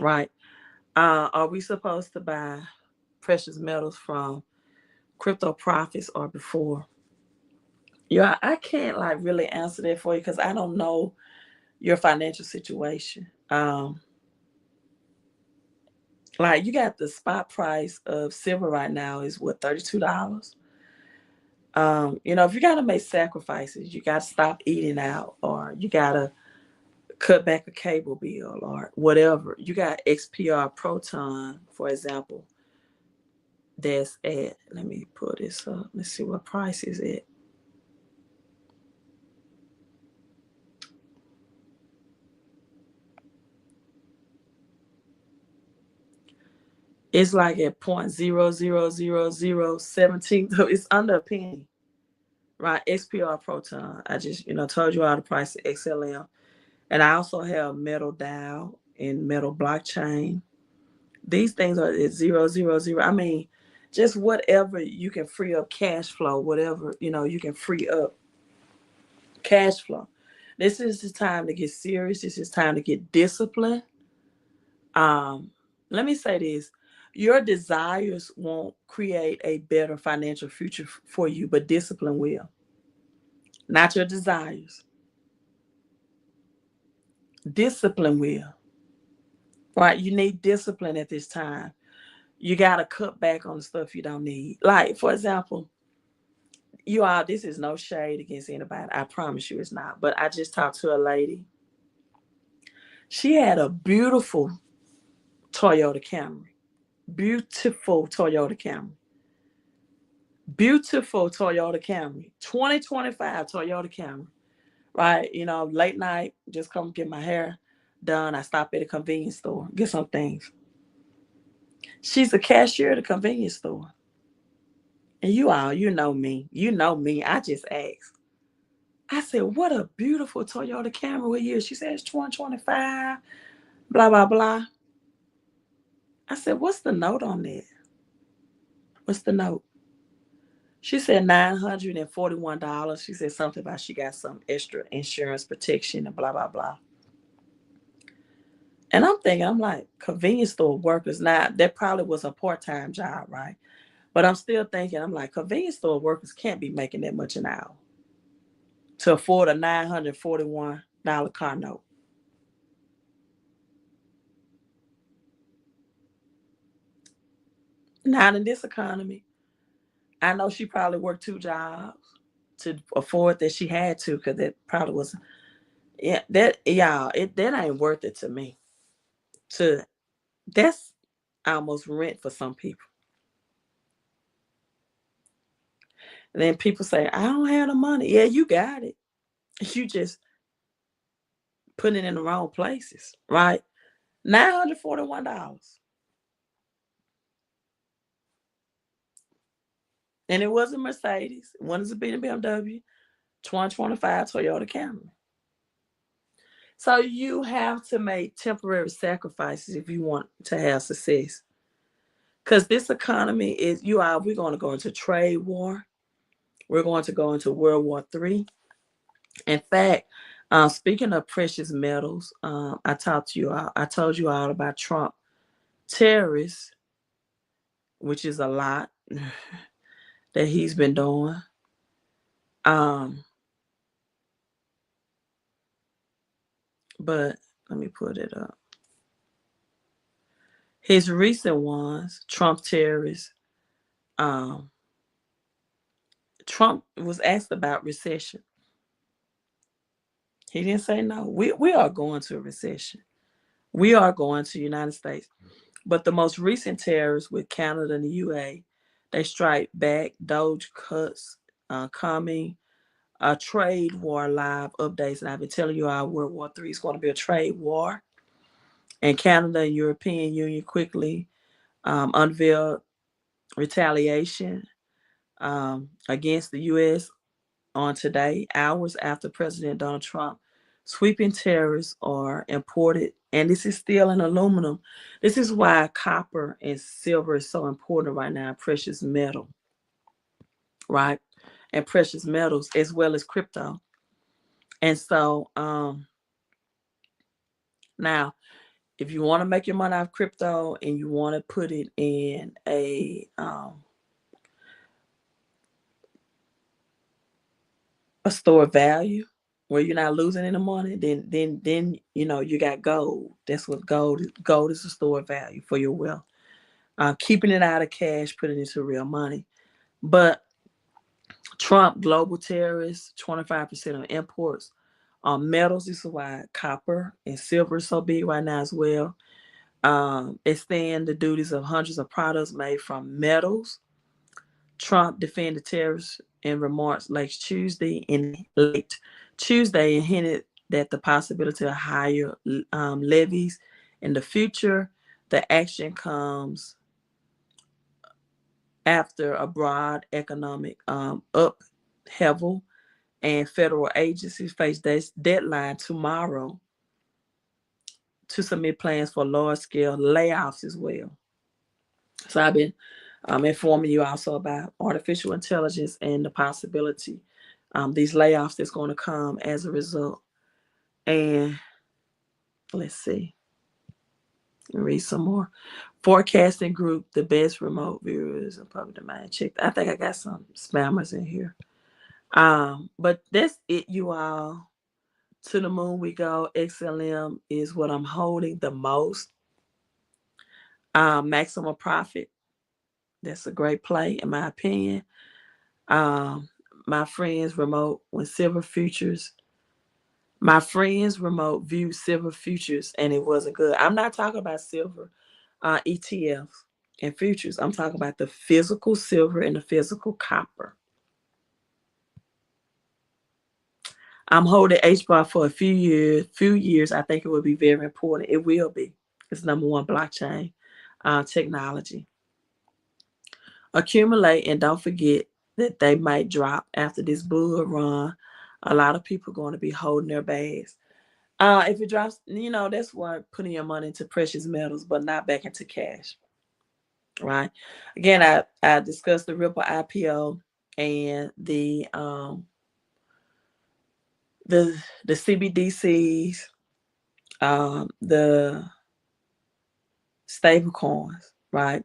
right? Are we supposed to buy precious metals from crypto profits or before? Yeah, I can't like really answer that for you because I don't know your financial situation. Like you got the spot price of silver right now is what, $32. If you gotta make sacrifices, you gotta stop eating out, or you gotta cut back a cable bill or whatever. You got XPR Proton, for example, that's at, let me pull this up. Let's see what price is it. It's like at 0.00017. So it's under a penny. Right, XPR Proton. I just, told you all the price of XLM. And I also have metal dial and metal blockchain. These things are at 000. I mean, just whatever you can free up cash flow, whatever, you can free up cash flow. This is the time to get serious. This is time to get disciplined. Um, Let me say this. Your desires won't create a better financial future for you, but discipline will. Not your desires. Discipline will. Right? You need discipline at this time. You got to cut back on the stuff you don't need. Like, for example, this is no shade against anybody. I promise you it's not. But I just talked to a lady. She had a beautiful Toyota Camry. Beautiful Toyota Camry. Beautiful Toyota Camry. 2025 Toyota Camry. Right? Late night, just come get my hair done. I stop at a convenience store, get some things. She's a cashier at a convenience store. And you know me. You know me. I just asked. I said, what a beautiful Toyota Camry with you. She said, it's 2025, blah, blah, blah. I said, what's the note on that? What's the note? She said $941. She said something about she got some extra insurance protection and blah, blah, blah. And I'm thinking, I'm like, convenience store workers. Now, that probably was a part-time job, right? But I'm still thinking, I'm like, convenience store workers can't be making that much an hour to afford a $941 car note. Not in this economy. I know she probably worked two jobs to afford that she had to, because that probably was, yeah, that ain't worth it to me. To That's almost rent for some people. And then people say, I don't have the money. Yeah, you got it. You just put it in the wrong places, right? $941. And it wasn't Mercedes. It wasn't a BMW. 2025 Toyota Camry. So you have to make temporary sacrifices if you want to have success. Because this economy is, we're going to go into trade war. We're going to go into World War III. In fact, speaking of precious metals, I told you all about Trump tariffs, which is a lot that he's been doing. Um, but let me put it up. His recent ones, Trump tariffs. Um, Trump was asked about recession. He didn't say no. We are going to a recession. We are going to United States. But the most recent tariffs with Canada and the UA, they strike back. Doge cuts coming. A trade war live updates, and I've been telling you all World War III is going to be a trade war. And Canada and European Union quickly unveiled retaliation against the U.S. on today, hours after President Donald Trump. Sweeping tariffs are imported, and this is steel and aluminum. This is why copper and silver is so important right now, precious metal, right? And precious metals as well as crypto. And so now, if you want to make your money off crypto and you want to put it in a store of value where you're not losing any money, then you got gold. That's what gold is, a store of value for your wealth. Keeping it out of cash, putting it into real money. But Trump global tariffs, 25% of imports on metals. This is why copper and silver is so big right now as well. Extend the duties of hundreds of products made from metals. Trump defended tariffs in remarks late Tuesday and hinted that the possibility of higher levies in the future. The action comes after a broad economic upheaval, and federal agencies face this deadline tomorrow to submit plans for large scale layoffs as well. So I've been informing you also about artificial intelligence and the possibility these layoffs that's going to come as a result. And let's see, read some more. Forecasting group, the best remote viewers and public domain. Check. I think I got some spammers in here. But that's it, you all. To the moon we go. XLM is what I'm holding the most. Maximum profit. That's a great play, in my opinion. Um, my friends remote when silver futures. My friends remote viewed silver futures and it wasn't good. I'm not talking about silver ETFs and futures. I'm talking about the physical silver and the physical copper. I'm holding HBAR for a few years. Few years, I think it will be very important. It will be. It's number one blockchain technology. Accumulate and don't forget that they might drop after this bull run. A lot of people are going to be holding their bags. If it drops, that's why putting your money into precious metals, but not back into cash, right? Again, I discussed the Ripple IPO and the CBDCs, the stable coins, right?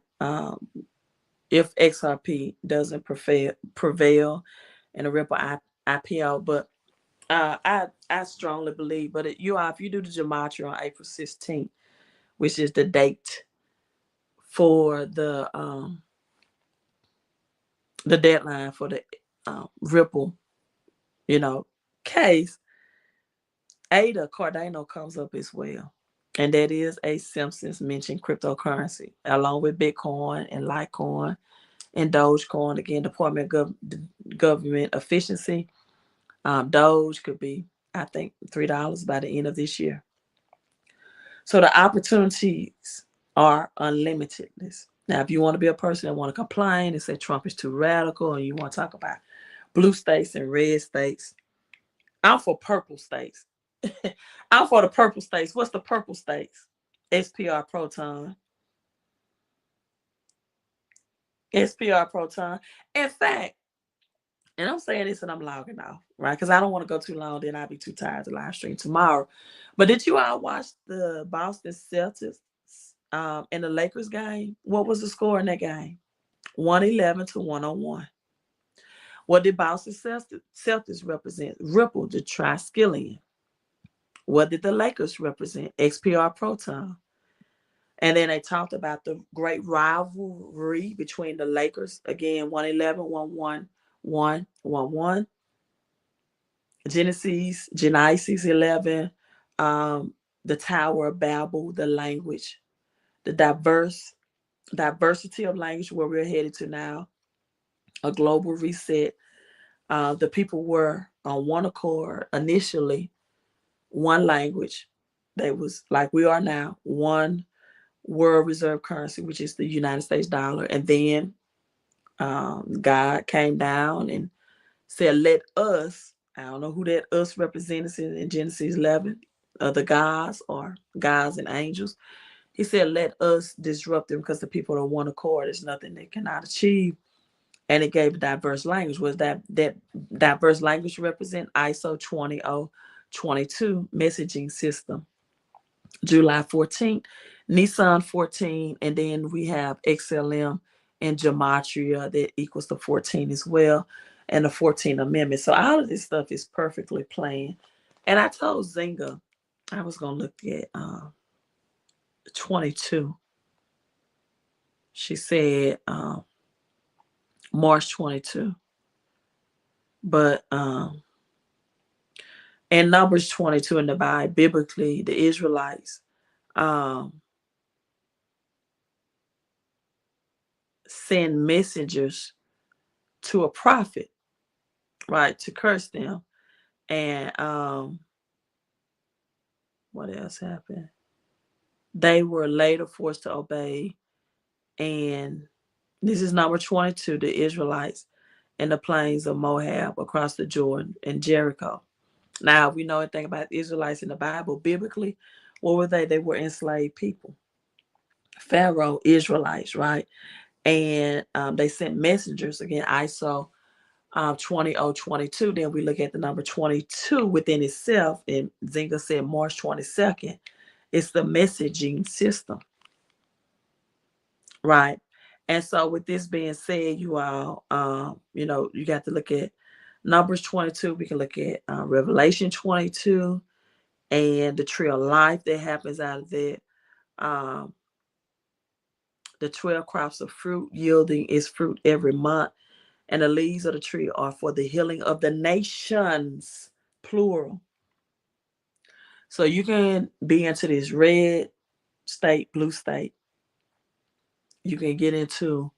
If XRP doesn't prevail in a Ripple IPO, but I strongly believe, but if you do the gematria on April 16th, which is the date for the deadline for the Ripple, case, Ada Cardano comes up as well. And that is a Simpsons mentioned cryptocurrency, along with Bitcoin and Litecoin and Dogecoin. Again, Department of Government Efficiency. Doge could be, I think, $3 by the end of this year. So the opportunities are unlimitedness. Now, if you want to be a person that want to complain and say Trump is too radical, and you want to talk about blue states and red states, I'm for purple states. I'm for the purple states. What's the purple states? SPR Proton. SPR Proton. In fact, and I'm saying this and I'm logging off, right? Because I don't want to go too long, then I'll be too tired to live stream tomorrow. But did you all watch the Boston Celtics and the Lakers game? What was the score in that game? 111 to 101. What did Boston Celtics represent? Ripple, the Triskelion. What did the Lakers represent? XPR Proton. And then they talked about the great rivalry between the Lakers, again, 111, 1-1, 1-1. Genesis 11, the Tower of Babel, the language, the diversity of language where we're headed to now, a global reset. The people were on one accord initially, one language. They was like we are now, one world reserve currency, which is the United States dollar. And then God came down and said, let us, I don't know who that us represents in Genesis 11, the gods or gods and angels. He said, let us disrupt them because the people are one accord. There's nothing they cannot achieve. And it gave a diverse language. Was that diverse language represent ISO 20022 messaging system? July 14th, Nissan 14, and then we have XLM and Gematria that equals the 14 as well, and the 14th Amendment. So all of this stuff is perfectly planned. And I told Zinga I was going to look at 22. She said March 22. But in Numbers 22 in the Bible, biblically, the Israelites send messengers to a prophet, right, to curse them. And what else happened? They were later forced to obey. And this is number 22, the Israelites in the plains of Moab across the Jordan and Jericho. Now, we know anything about the Israelites in the Bible, biblically, what were they? They were enslaved people. Pharaoh, Israelites, right? And they sent messengers, again, ISO 20022. Then we look at the number 22 within itself, and Zinga said March 22nd. It's the messaging system, right? And so with this being said, you all, you got to look at Numbers 22. We can look at Revelation 22 and the tree of life that happens out of it. Um, the 12 crops of fruit yielding its fruit every month. And the leaves of the tree are for the healing of the nations, plural. So you can be into this red state, blue state. You can get into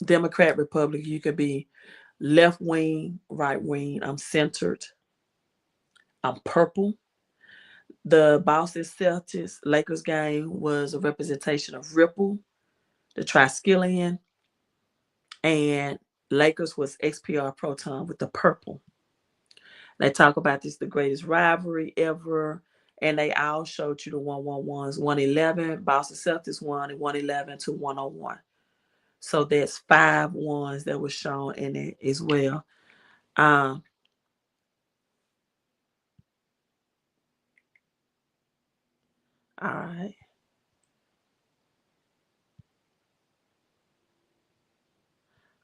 Democrat, Republic. You could be left wing, right wing. I'm centered. I'm purple. The Boston Celtics Lakers game was a representation of Ripple, the Triskelion, and Lakers was XPR Proton with the purple. They talk about this, the greatest rivalry ever. And they all showed you the 111s, 111. Boston Celtics won at 111 to 101. So that's 5 ones that were shown in it as well. Um, all right.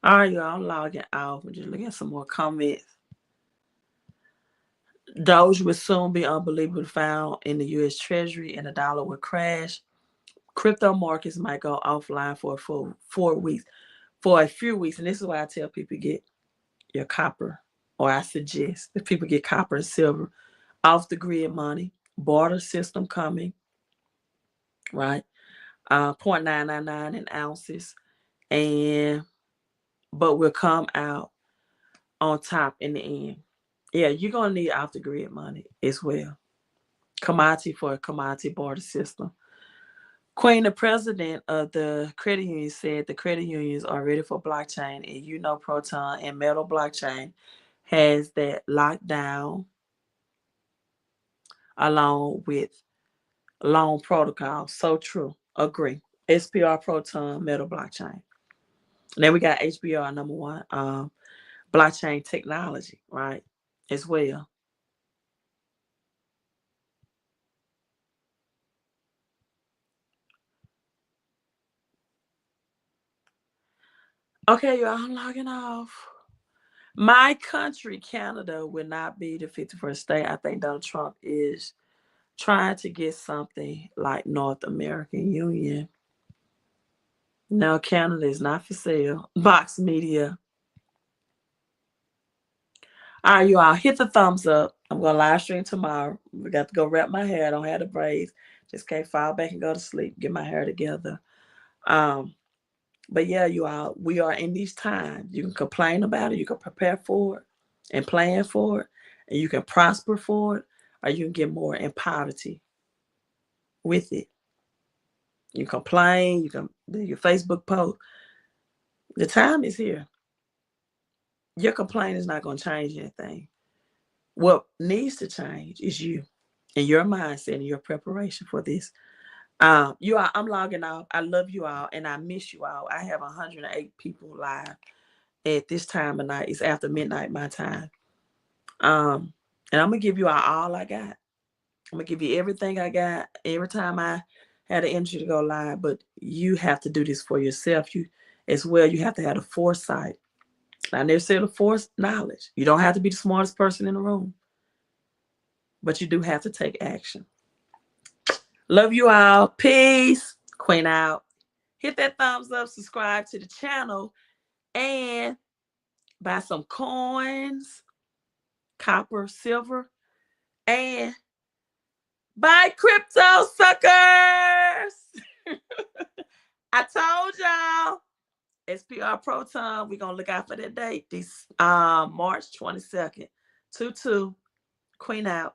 All right, y'all. I'm logging off. I'm just looking at some more comments. Doge will soon be unbelievably found in the U.S. Treasury and the dollar will crash. Crypto markets might go offline for 4 weeks, for a few weeks. And this is why I tell people get your copper, or I suggest that people get copper and silver off the grid money, barter system coming, right? 0.999 in ounces, and but will come out on top in the end. Yeah, you're gonna need off the grid money as well. Commodity for a commodity barter system. Queen, the president of the credit union, said the credit unions are ready for blockchain, and Proton and Metal blockchain has that locked down along with loan protocol. So true. Agree. SPR Proton Metal Blockchain. Then we got HBR number one, blockchain technology, right? As well. Okay, y'all, I'm logging off. My country, Canada, will not be the 51st state. I think Donald Trump is trying to get something like North American Union. No, Canada is not for sale. Box Media. All right, you all hit the thumbs up. I'm going to live stream tomorrow. We got to go wrap my hair. I don't have the braids. Just can't fall back and go to sleep. Get my hair together. But yeah, you all, we are in these times. You can complain about it. You can prepare for it and plan for it. And you can prosper for it. Or you can get more in poverty with it. You complain. You can do your Facebook post. The time is here. Your complaint is not going to change anything. What needs to change is you and your mindset and your preparation for this. You all, I'm logging off. I love you all and I miss you all. I have 108 people live at this time of night. It's after midnight my time. And I'm gonna give you all I got. I'm gonna give you everything I got every time I had the energy to go live. But you have to do this for yourself. You as well. You have to have the foresight. I never said the force knowledge. You don't have to be the smartest person in the room, but you do have to take action. Love you all. Peace. Queen out. Hit that thumbs up, subscribe to the channel, and buy some coins, copper, silver, and buy crypto, suckers. I told y'all. SPR Proton, we're going to look out for that date. This March 22nd. 2-2. Queen out.